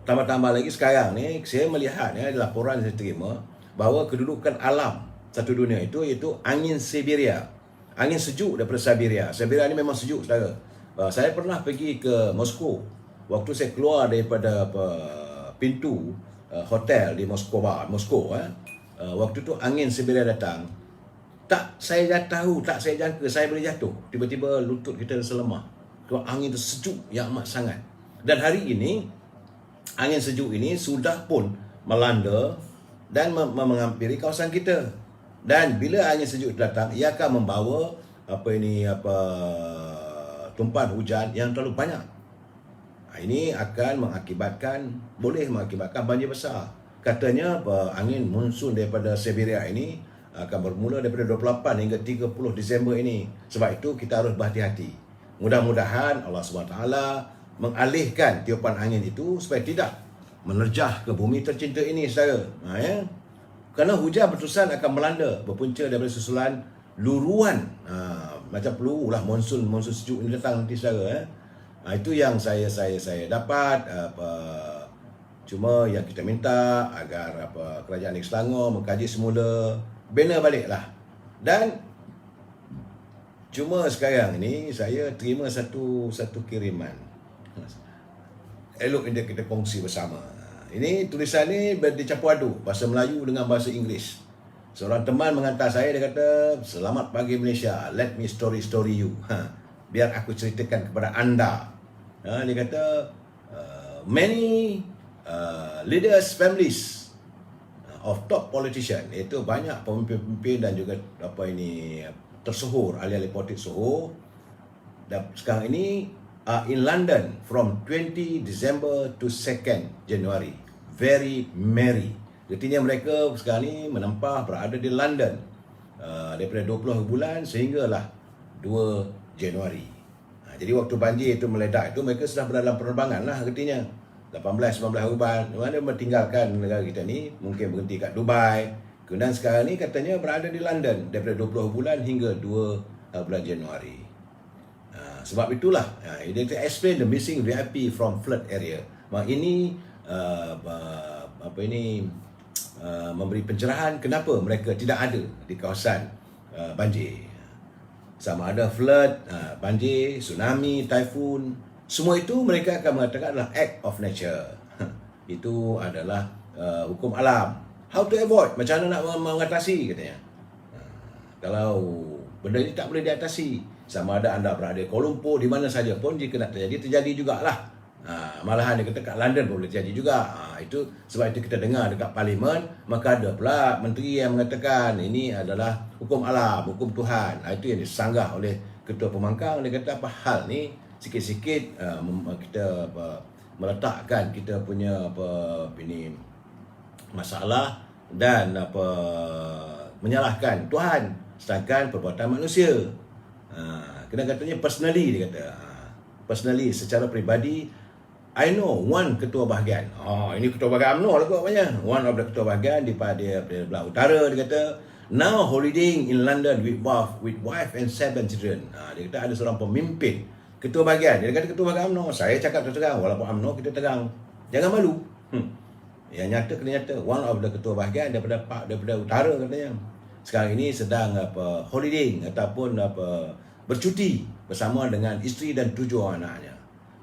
S1: Tambah-tambah lagi sekarang ni saya melihat laporan yang saya terima bahawa kedudukan alam satu dunia itu iaitu angin Siberia. Angin sejuk daripada Siberia. Siberia ni memang sejuk, saudara. Saya pernah pergi ke Moskow. Waktu saya keluar daripada pintu hotel di Moskow, waktu tu angin Siberia datang. Tak saya jangka saya boleh jatuh. Tiba-tiba lutut kita rasa lemah. Sebab angin tu sejuk yang amat sangat. Dan hari ini angin sejuk ini sudah pun melanda dan menghampiri kawasan kita. Dan bila angin sejuk datang, ia akan membawa tumpahan hujan yang terlalu banyak. Ini akan boleh mengakibatkan banjir besar. Katanya angin monsun daripada Siberia ini akan bermula daripada 28 hingga 30 Disember ini. Sebab itu kita harus berhati-hati. Mudah-mudahan Allah SWT mengalihkan tiupan angin itu supaya tidak menerjah ke bumi tercinta ini, saudara. Kerana hujan berterusan akan melanda, berpunca daripada susulan luruan. Macam peluru lah monsun sejuk ini datang nanti, saudara. Itu yang saya dapat. Cuma yang kita minta agar Kerajaan Negeri Selangor mengkaji semula, bina baliklah. Dan cuma sekarang ni saya terima satu kiriman. elok kita kongsi bersama. Ini tulisan ni dicampur aduk bahasa Melayu dengan bahasa Inggeris. Seorang teman menghantar saya, dia kata, "Selamat pagi Malaysia, let me story you." Biar aku ceritakan kepada anda. Dia kata, many leaders, families of top politician, iaitu banyak pemimpin-pemimpin dan juga tersohor, ahli-ahli politik sohor, dan sekarang ini in London from 20 December to 2nd January. Very merry. Artinya mereka sekarang ini menempah berada di London daripada 20 bulan sehinggalah 2 Januari. Jadi waktu banjir itu meledak itu, mereka sudah berada dalam penerbangan lah artinya. 18-19 bulan, mana meninggalkan negara kita ni, mungkin berhenti kat Dubai. Kemudian sekarang ni katanya berada di London daripada 20 bulan hingga 2 bulan Januari. Sebab itulah, dia explain the missing VIP from flood area. Ini memberi pencerahan kenapa mereka tidak ada di kawasan banjir. Sama ada flood, banjir, tsunami, typhoon, semua itu mereka akan mengatakan adalah act of nature. Itu adalah hukum alam. How to avoid? Macam mana nak mengatasi katanya. Kalau benda ini tak boleh diatasi, sama ada anda berada di Kuala Lumpur, di mana saja pun, jika nak terjadi jugalah. Malahan dia kata kat London pun boleh terjadi juga. Itu sebab itu kita dengar dekat parlimen, maka ada pula menteri yang mengatakan ini adalah hukum alam, hukum Tuhan. Itu yang disanggah oleh ketua pembangkang. Dia kata apa hal ni sikit-sikit kita meletakkan kita punya masalah dan menyalahkan Tuhan, sedangkan perbuatan manusia. Kena katanya personally, dia kata personally, secara peribadi, I know one ketua bahagian. Ini ketua bahagian UMNO lah katanya. One of the ketua bahagian di belah utara, dia kata, now holidaying in London with wife and 7 children. Dia kata ada seorang pemimpin ketua bahagian. Dia kata ketua bahagian UMNO. Saya cakap terang, walaupun UMNO kita terang. Jangan malu. Yang nyata kena nyata. One of the ketua bahagian daripada utara katanya. Sekarang ini sedang holidaying ataupun bercuti bersama dengan isteri dan 7 anaknya.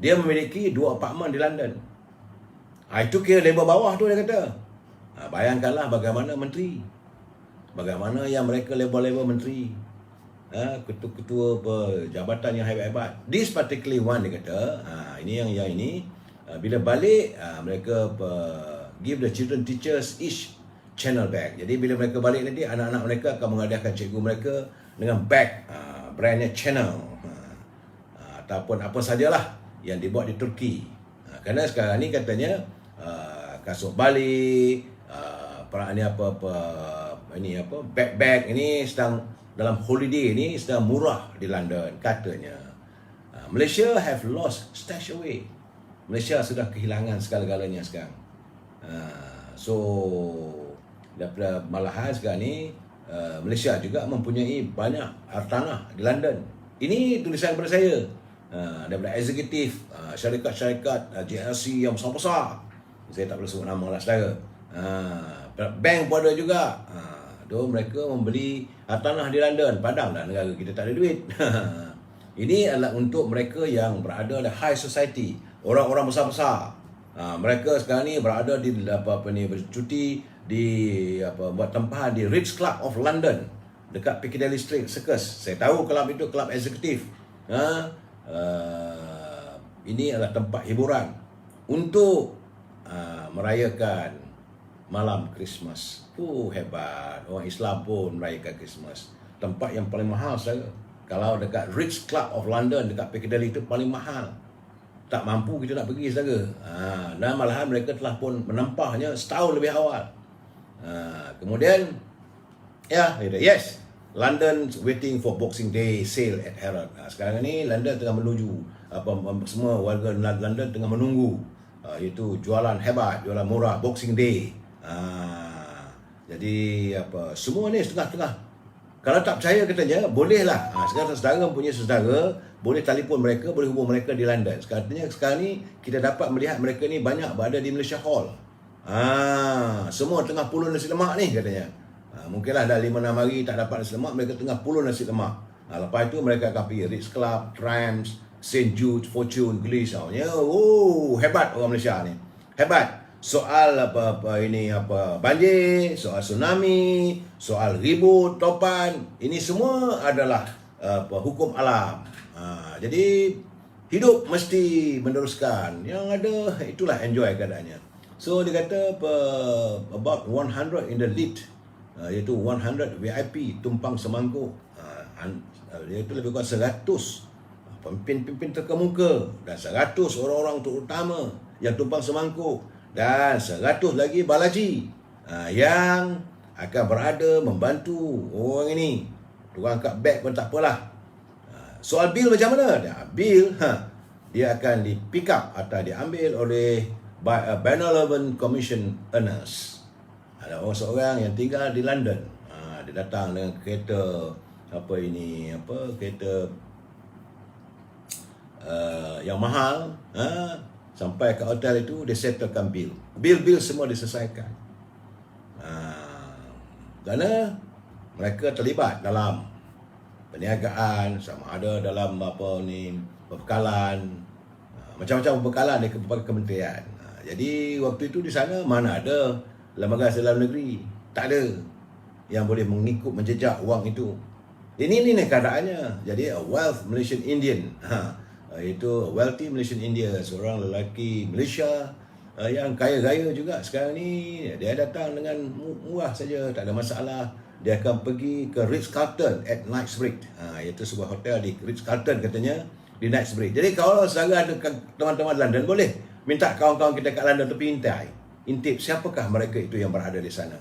S1: Dia memiliki 2 apartmen di London. Itu kira level bawah tu, dia kata. Bayangkanlah bagaimana menteri. Bagaimana yang mereka level-level menteri. Ketua-ketua jabatan yang hebat-hebat. This particularly one, dia kata, ini yang ini, bila balik, mereka give the children teachers each channel bag. Jadi bila mereka balik nanti, anak-anak mereka akan menghadiahkan cikgu mereka dengan bag, brandnya Channel, ataupun apa sajalah yang dibuat di Turki. Kerana sekarang ni katanya kasut balik, bag ini sedang dalam holiday ni sedang murah di London katanya. Malaysia have lost stash away. Malaysia sudah kehilangan segala-galanya sekarang. So daripada malahan sekarang ni Malaysia juga mempunyai banyak hartanah di London. Ini tulisan daripada saya, daripada eksekutif syarikat-syarikat GLC yang besar-besar. Saya tak boleh sebut nama lah saudara. Bank pun ada juga. Mereka membeli hartanah di London. Padahal negara kita tak ada duit. Ini adalah untuk mereka yang berada di high society, orang-orang besar-besar. Mereka sekarang ni berada di bercuti di buat tempahan di Ritz Club of London dekat Piccadilly Street Circus. Saya tahu kelab itu kelab eksekutif. Ini adalah tempat hiburan untuk merayakan malam Christmas. Hebat. Orang Islam pun merayakan Christmas. Tempat yang paling mahal saudara. Kalau dekat Ritz Club of London dekat Piccadilly itu paling mahal. Tak mampu kita nak pergi saudara. Dan malahan mereka telah pun menempahnya setahun lebih awal. Kemudian yes, London waiting for Boxing Day sale at Harrods. Sekarang ni London tengah menuju, semua warga London tengah menunggu, iaitu jualan hebat, jualan murah Boxing Day. Jadi semua ni setengah-setengah. Kalau tak percaya katanya, bolehlah. Sekarang saudara punya saudara, boleh telefon mereka, boleh hubung mereka di London. Sekarang ni kita dapat melihat mereka ni banyak berada di Malaysia Hall. Semua tengah puluh nasi lemak ni katanya. Mungkinlah dah 5-6 hari tak dapat nasi lemak, mereka tengah puluh nasi lemak. Lepas itu mereka akan pergi Ritz Club, Trams, St. Jude, Fortune, Greece. Oh, hebat orang Malaysia ni. Hebat. Soal banjir, soal tsunami, soal ribut, topan, ini semua adalah hukum alam. Jadi hidup mesti meneruskan. Yang ada itulah enjoy keadaannya. So dia kata about 100 in the lead, iaitu 100 VIP tumpang semangkuk. Iaitu lebih kurang 100 pemimpin-pemimpin terkemuka dan 100 orang-orang terutama yang tumpang semangkuk. Dan 100 lagi balaji yang akan berada membantu orang ini. Tukang angkat beg pun tak apalah. Soal bil macam mana? Bil dia akan di pick up atau diambil oleh Benevolent Commission Earners. Ada seorang yang tinggal di London. Dia datang dengan kereta kereta yang mahal. Sampai ke hotel itu, dia settlekan bil. Bil-bil semua diselesaikan. Kerana mereka terlibat dalam perniagaan, sama ada dalam perbekalan, macam-macam perbekalan di berbagai kementerian. Jadi waktu itu di sana mana ada lembaga dalam negeri, tak ada yang boleh mengikut menjejak wang itu. Ini keadaannya. Jadi a wealth Malaysian Indian. Itu wealthy Malaysian India, seorang lelaki Malaysia yang kaya raya juga sekarang ni. Dia datang dengan murah saja, tak ada masalah. Dia akan pergi ke Ritz-Carlton at Knightsbridge. Iaitu sebuah hotel di Ritz-Carlton katanya, di Knightsbridge. Jadi kalau saudara ada teman-teman London, boleh minta kawan-kawan kita kat London tepi intip siapakah mereka itu yang berada di sana.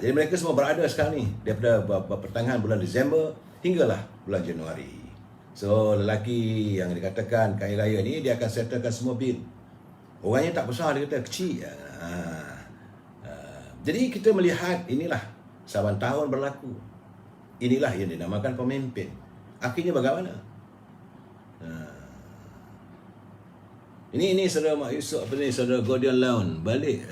S1: Jadi mereka semua berada sekarang ni daripada pertengahan bulan Disember hinggalah bulan Januari. So lelaki yang dikatakan kaya raya ni, dia akan settlekan semua bil. Orangnya tak besar, dia kata kecil. Jadi kita melihat inilah saban tahun berlaku. Inilah yang dinamakan pemimpin. Akhirnya bagaimana? Ini saudara Mak Yusof saudara Gordian Laun balik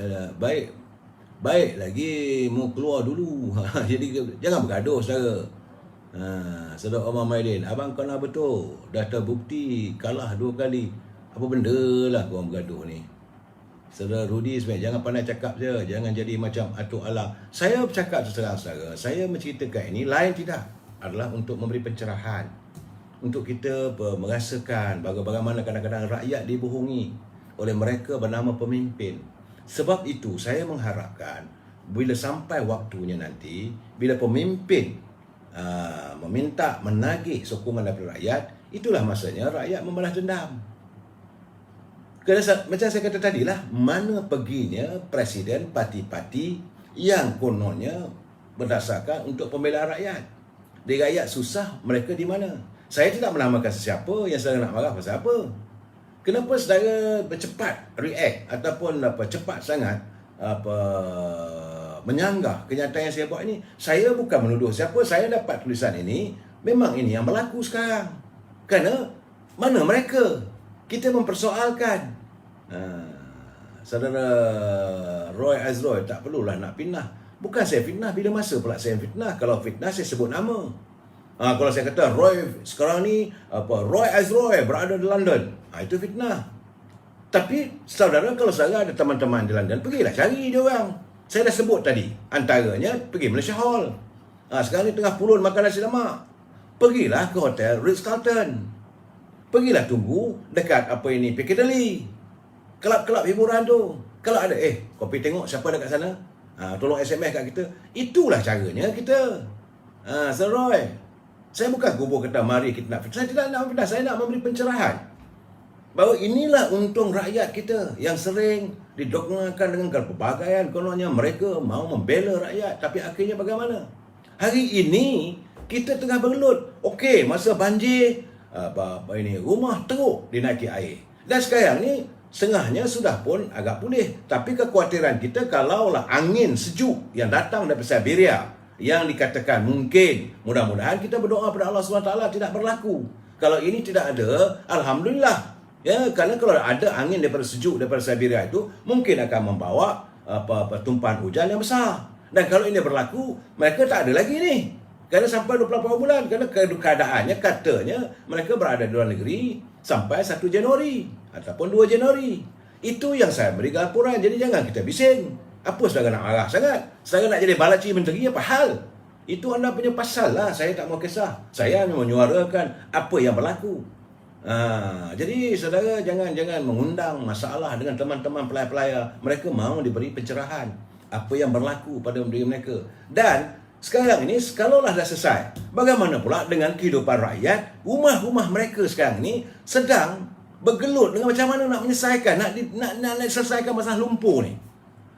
S1: baik lagi mau keluar dulu. Jadi jangan bergaduh saudara. Saudara Omar Maidin, abang kau nak betul, dah terbukti kalah 2 kali. Apa benda lah korang bergaduh ni. Saudara Rudy sebenarnya jangan pandai cakap je, jangan jadi macam Atuk Alang. Saya bercakap terserang saudara, saya menceritakan ini lain tidak adalah untuk memberi pencerahan, untuk kita merasakan bagaimana kadang-kadang rakyat dibohongi oleh mereka bernama pemimpin. Sebab itu saya mengharapkan bila sampai waktunya nanti, bila pemimpin meminta menagih sokongan daripada rakyat, itulah masanya rakyat membalas dendam. Kerana macam saya kata tadi lah, mana perginya presiden parti-parti yang kononnya berdasarkan untuk pembelaan rakyat. Di rakyat susah, mereka di mana? Saya tidak menamakan sesiapa yang saya nak marah pasal apa. Kenapa saudara bercepat react ataupun cepat sangat menyanggah kenyataan yang saya buat ini? Saya bukan menuduh siapa, saya dapat tulisan ini, memang ini yang berlaku sekarang. Kerana mana mereka? Kita mempersoalkan. Saudara Roy Azroy tak perlulah nak fitnah. Bukan saya fitnah, bila masa pula saya fitnah? Kalau fitnah saya sebut nama. Kalau saya kata Roy sekarang ni Roy Azroy berada di London, itu fitnah. Tapi saudara, kalau saudara ada teman-teman di London, pergilah cari dia orang. Saya dah sebut tadi, antaranya pergi Malaysia Hall. Sekarang ni tengah pulun makan nasi lemak. Pergilah ke hotel Ritz-Carlton. Pergilah tunggu dekat Piccadilly. Kelab-kelab hiburan tu. Kalau ada, kau pergi tengok siapa ada kat sana, tolong SMS kat kita. Itulah caranya kita. Sir Roy, saya bukan gubur kata mari kita nak fitnah. Saya tidak nak fitnah, saya nak memberi pencerahan bahawa inilah untung rakyat kita yang sering didogmakan dengan pelbagaian kononnya mereka mau membela rakyat, tapi akhirnya bagaimana? Hari ini kita tengah bergelut. Okey, masa banjir rumah teruk dinaiki air. Dan sekarang ni setengahnya sudah pun agak pulih. Tapi kekhawatiran kita kalaulah angin sejuk yang datang daripada Siberia yang dikatakan mungkin, mudah-mudahan kita berdoa pada Allah SWT tidak berlaku. Kalau ini tidak ada, alhamdulillah. Ya, kerana kalau ada angin daripada sejuk daripada Siberia itu mungkin akan membawa tumpahan hujan yang besar. Dan kalau ini berlaku, mereka tak ada lagi ni. Kerana sampai 28 bulan. Kerana keadaannya katanya mereka berada di luar negeri sampai 1 Januari ataupun 2 Januari. Itu yang saya beri laporan. Jadi jangan kita bising. Apa saudara nak marah sangat? Saudara nak jadi balaci menteri apa hal? Itu anda punya pasal lah. Saya tak mau kisah. Saya hanya menyuarakan apa yang berlaku. Jadi saudara jangan mengundang masalah dengan teman-teman pelayar-pelayar. Mereka mahu diberi pencerahan apa yang berlaku pada diri mereka. Dan sekarang ini kalaulah dah selesai, bagaimana pula dengan kehidupan rakyat? Rumah-rumah mereka sekarang ini sedang bergelut dengan macam mana nak menyelesaikan, nak selesaikan masalah lumpur ni.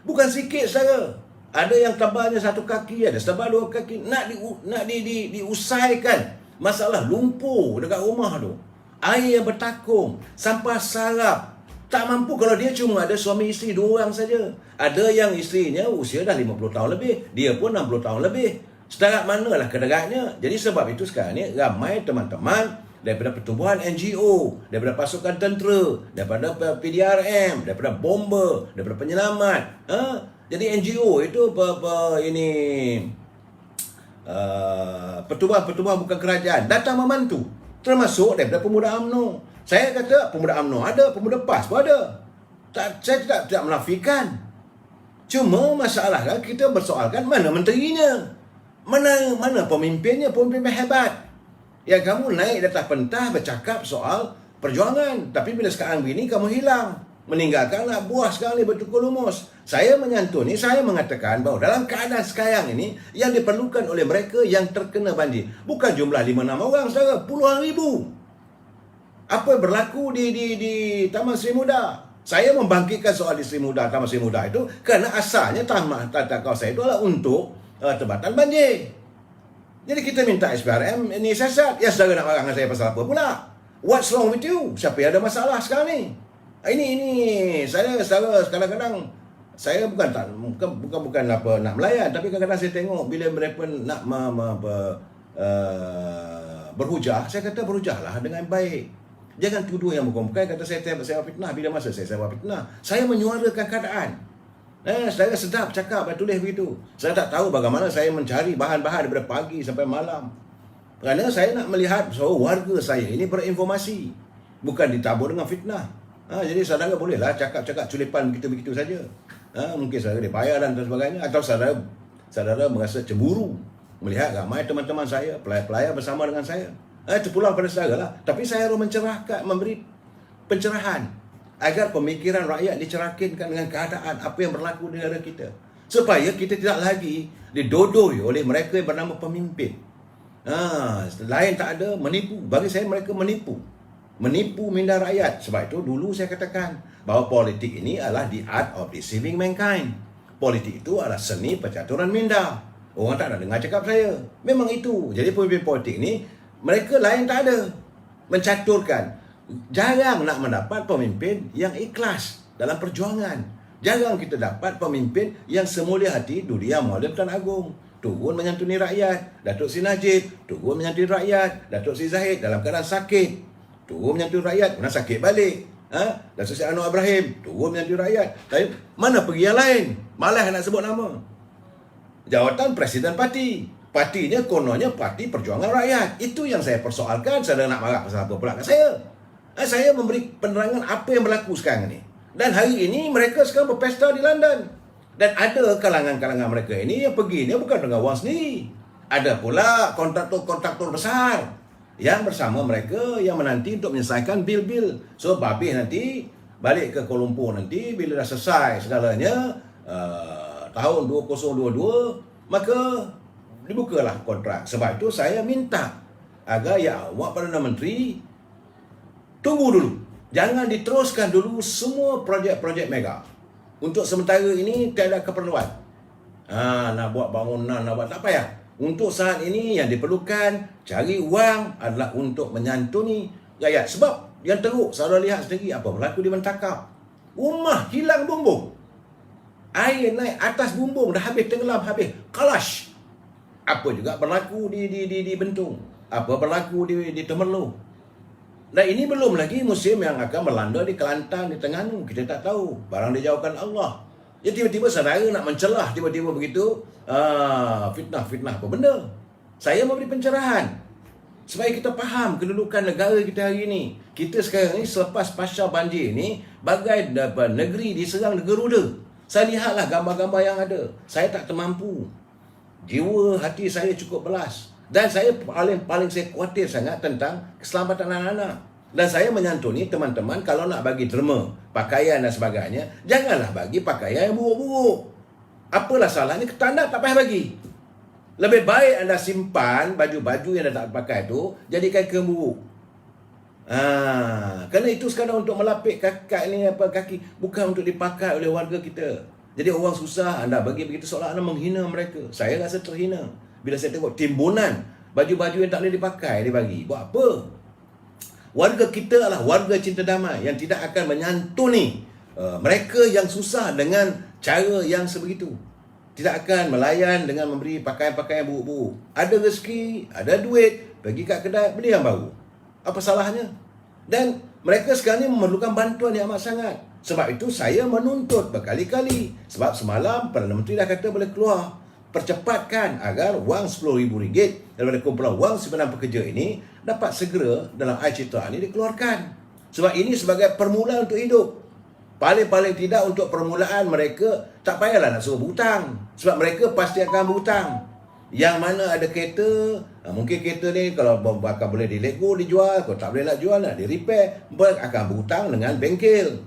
S1: Bukan sikit saudara. Ada yang tebalnya 1 kaki, ada tebal 2 kaki. Nak diusaikan masalah lumpur dekat rumah tu. Air yang bertakung, sampah sarap. Tak mampu kalau dia cuma ada suami isteri 2 orang saja. Ada yang isterinya usia dah 50 tahun lebih, dia pun 60 tahun lebih. Setakat manalah kedegatnya. Jadi sebab itu sekarang ni ramai teman-teman daripada pertubuhan NGO, daripada pasukan tentera, daripada PDRM, daripada bomber, daripada penyelamat. Jadi NGO itu pertubuhan bukan kerajaan datang membantu. Termasuk daripada pemuda UMNO. Saya kata pemuda UMNO ada, pemuda PAS pun ada. Saya tidak menafikan. Cuma masalah kan kita bersoalkan mana menterinya. Mana pemimpinnya, pemimpin hebat. Yang kamu naik di atas pentas bercakap soal perjuangan. Tapi bila sekarang begini kamu hilang. Meninggalkan anak buah sekarang ni bertukar lumus. Saya menyantuni, saya mengatakan bahawa dalam keadaan sekarang ini yang diperlukan oleh mereka yang terkena banjir bukan jumlah 5-6 orang saudara, puluhan ribu. Apa yang berlaku di Taman Seri Muda? Saya membangkitkan soal di Seri Muda, Taman Seri Muda itu kerana asalnya tata kawasan itu adalah untuk tebatan banjir. Jadi kita minta SPRM ini siasat. Ya saudara nak marah dengan saya pasal apa pula? What's wrong with you? Siapa yang ada masalah sekarang ni? Ini saya kadang-kadang saya bukan apa nak melayan, tapi kadang-kadang saya tengok bila mereka nak berhujah, saya kata berhujahlah dengan baik. Jangan tuduh yang bukan-bukan. Kata saya fitnah. Bila masa saya fitnah? Saya menyuarakan keadaan. Saya sedap cakap dan tulis begitu. Saya tak tahu bagaimana saya mencari bahan-bahan daripada pagi sampai malam. Kerana saya nak melihat warga saya ini berinformasi. Bukan ditabur dengan fitnah. Jadi saudara bolehlah cakap-cakap culipan begitu-begitu saja. Mungkin saudara dibayar dan sebagainya. Atau saudara merasa cemburu melihat ramai teman-teman saya, pelayar-pelayar bersama dengan saya. Itu pulang pada saudara lah. Tapi saya harus mencerahkan, memberi pencerahan agar pemikiran rakyat dicerahkan dengan keadaan apa yang berlaku di negara kita. Supaya kita tidak lagi didodoi oleh mereka yang bernama pemimpin. Lain tak ada, menipu. Bagi saya mereka menipu minda rakyat. Sebab itu dulu saya katakan bahawa politik ini adalah the art of deceiving mankind. Politik itu adalah seni pencaturan minda. Orang tak nak dengar cakap saya. Memang itu. Jadi pemimpin politik ini mereka lain tak ada. Mencaturkan. Jarang nak mendapat pemimpin yang ikhlas dalam perjuangan. Jarang kita dapat pemimpin yang semulia hati Duria Maulid Tan Agong. Turun menyantuni rakyat. Datuk Seri Najib turun menyantuni rakyat. Datuk Seri Zahid dalam keadaan sakit turun menyantuni rakyat, mana sakit balik. Datuk Seri Anwar Ibrahim turun menyantuni rakyat. Tapi mana pergi yang lain? Malas nak sebut nama. Jawatan Presiden Parti. Partinya kononnya Parti Perjuangan Rakyat. Itu yang saya persoalkan. Saya nak marah pasal apa pula kat saya. Saya memberi penerangan apa yang berlaku sekarang ni. Dan hari ini mereka sekarang berpesta di London. Dan ada kalangan-kalangan mereka ini yang perginya bukan dengan wang sendiri. Ada pula kontraktor-kontraktor besar yang bersama mereka yang menanti untuk menyelesaikan bil-bil. So babih nanti balik ke Kuala Lumpur nanti bila dah selesai segalanya tahun 2022, maka dibukalah kontrak. Sebab itu saya minta agar ya awak Perdana Menteri tunggu dulu. Jangan diteruskan dulu semua projek-projek mega. Untuk sementara ini tiada keperluan. Nak buat bangunan, nak buat tak payah. Untuk saat ini yang diperlukan cari wang adalah untuk menyantuni rakyat. Sebab yang teruk saudara lihat sendiri apa berlaku di Mentakap. Rumah hilang bumbung. Air naik atas bumbung, dah habis tenggelam, habis kalash. Apa juga berlaku di Bentung. Apa berlaku di Temerloh. Dan ini belum lagi musim yang akan melanda di Kelantan, di Terengganu. Kita tak tahu. Barang dijauhkan Allah. Ya tiba-tiba saudara nak mencelah tiba-tiba begitu. Fitnah apa benda. Saya memberi pencerahan supaya kita faham kedudukan negara kita hari ini. Kita sekarang ni selepas pasca banjir ni bagai negeri diserang geruda. Saya lihatlah gambar-gambar yang ada. Saya tak termampu. Jiwa hati saya cukup belas. Dan saya paling saya khawatir sangat tentang keselamatan anak-anak. Dan saya menyantuni teman-teman kalau nak bagi derma, pakaian dan sebagainya, janganlah bagi pakaian yang buruk-buruk. Apalah salahnya, tanda tak payah bagi. Lebih baik anda simpan baju-baju yang anda tak pakai tu, jadikan buruk. Kerana itu sekadar untuk melapik kaki, bukan untuk dipakai oleh warga kita. Jadi orang susah anda bagi begitu seolah anda menghina mereka. Saya rasa terhina bila saya tengok timbunan baju-baju yang tak boleh dipakai dia bagi. Buat apa? Warga kita adalah warga cinta damai yang tidak akan menyantuni mereka yang susah dengan cara yang sebegitu. Tidak akan melayan dengan memberi pakaian-pakaian buruk-buruk. Ada rezeki, ada duit, pergi kat kedai beli yang baru. Apa salahnya? Dan mereka sekarang ni memerlukan bantuan yang amat sangat. Sebab itu saya menuntut berkali-kali. Sebab semalam Perdana Menteri dah kata boleh keluar. Percepatkan agar wang RM10,000 daripada kumpulan wang simpanan pekerja ini dapat segera dalam air citra ini dikeluarkan. Sebab ini sebagai permulaan untuk hidup. Paling-paling tidak untuk permulaan mereka tak payahlah nak suruh berhutang. Sebab mereka pasti akan berhutang. Yang mana ada kereta, mungkin kereta ni kalau akan boleh dilego, dijual. Kalau tak boleh nak jual, nak di-repair, akan berhutang dengan bengkel.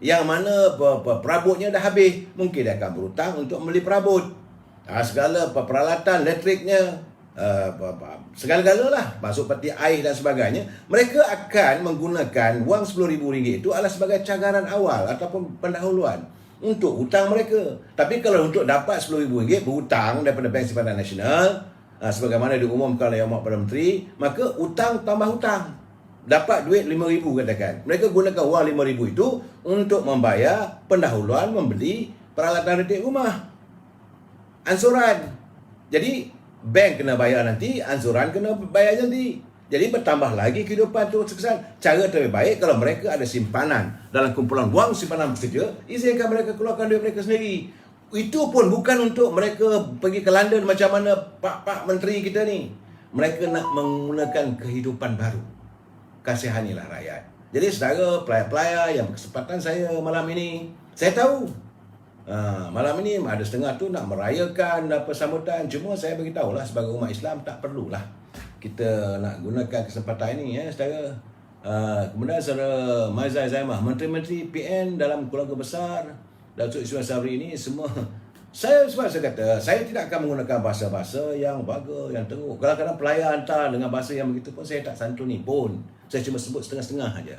S1: Yang mana perabotnya dah habis, mungkin dia akan berhutang untuk membeli perabot. Segala peralatan elektriknya, segala-gala lah, masuk peti air dan sebagainya. Mereka akan menggunakan wang RM10,000 itu adalah sebagai cagaran awal ataupun pendahuluan untuk hutang mereka. Tapi kalau untuk dapat RM10,000 berhutang daripada Bank Simpanan Nasional, sebagaimana diumumkan oleh Yang Amat Perdana Menteri, maka hutang tambah hutang. Dapat duit RM5,000 katakan. Mereka gunakan wang RM5,000 itu untuk membayar pendahuluan membeli peralatan elektrik rumah. Ansuran. Jadi bank kena bayar nanti, ansuran kena bayar nanti. Jadi bertambah lagi kehidupan tu terkesan. Cara terlebih baik kalau mereka ada simpanan dalam kumpulan wang simpanan pekerja, izinkan mereka keluarkan duit mereka sendiri. Itu pun bukan untuk mereka pergi ke London macam mana Pak Menteri kita ni. Mereka nak menggunakan kehidupan baru. Kasihanilah rakyat. Jadi saudara pelayar-pelayar yang berkesempatan saya malam ini, saya tahu malam ini ada setengah tu nak merayakan sambutan. Cuma saya beritahulah sebagai umat Islam tak perlulah kita nak gunakan kesempatan ini saudara. Kemudian saudara Maizal Zaimah, menteri-menteri PN dalam keluarga besar Datuk Ismail Sabri ini semua, sebab saya kata saya tidak akan menggunakan bahasa-bahasa yang bagus, yang teruk. Kadang-kadang pelayar hantar dengan bahasa yang begitu pun saya tak santuni pun. Saya cuma sebut setengah-setengah saja.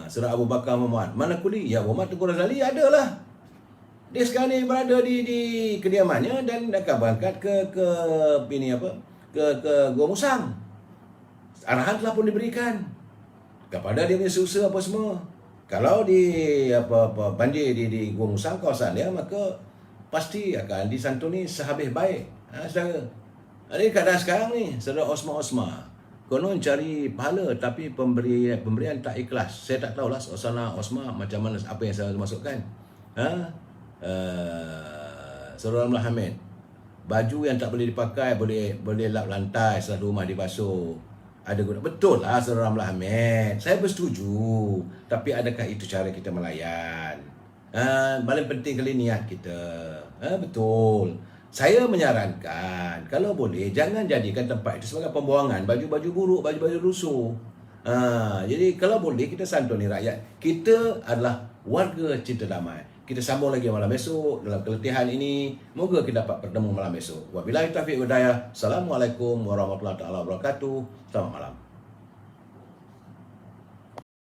S1: Saudara Abu Bakar Muhammad, mana kuli? Ya, Muhammad Tengku Razali adalah. Dia sekarang ni berada di kediamannya dan akan berangkat ke Gua Musang. Arahan telah pun diberikan kepada dia punya usaha apa semua. Kalau di banjir di Gua Musang kawasan dia, maka pasti akan disantuni sehabis baik. Saudara. Ini keadaan sekarang ni, saudara Osma. Konon cari pahala tapi pemberian tak ikhlas. Saya tak tahulah suasana Osma macam mana, apa yang saya masukkan. Saudara Ramlan Hamid, baju yang tak boleh dipakai boleh lap lantai setelah rumah dibasuh. Ada guna. Betul lah Saudara Ramlan Hamid, saya bersetuju. Tapi adakah itu cara kita melayan? Paling penting kali niat kita. Betul. Saya menyarankan kalau boleh jangan jadikan tempat itu sebagai pembuangan baju-baju buruk, baju-baju rusuh. Jadi kalau boleh kita santuni rakyat. Kita adalah warga cinta damai. Kita sambung lagi malam esok dalam keletihan ini. Moga kita dapat bertemu malam esok. Wabillahi taufiq wal hidayah. Assalamualaikum warahmatullahi wabarakatuh. Selamat malam.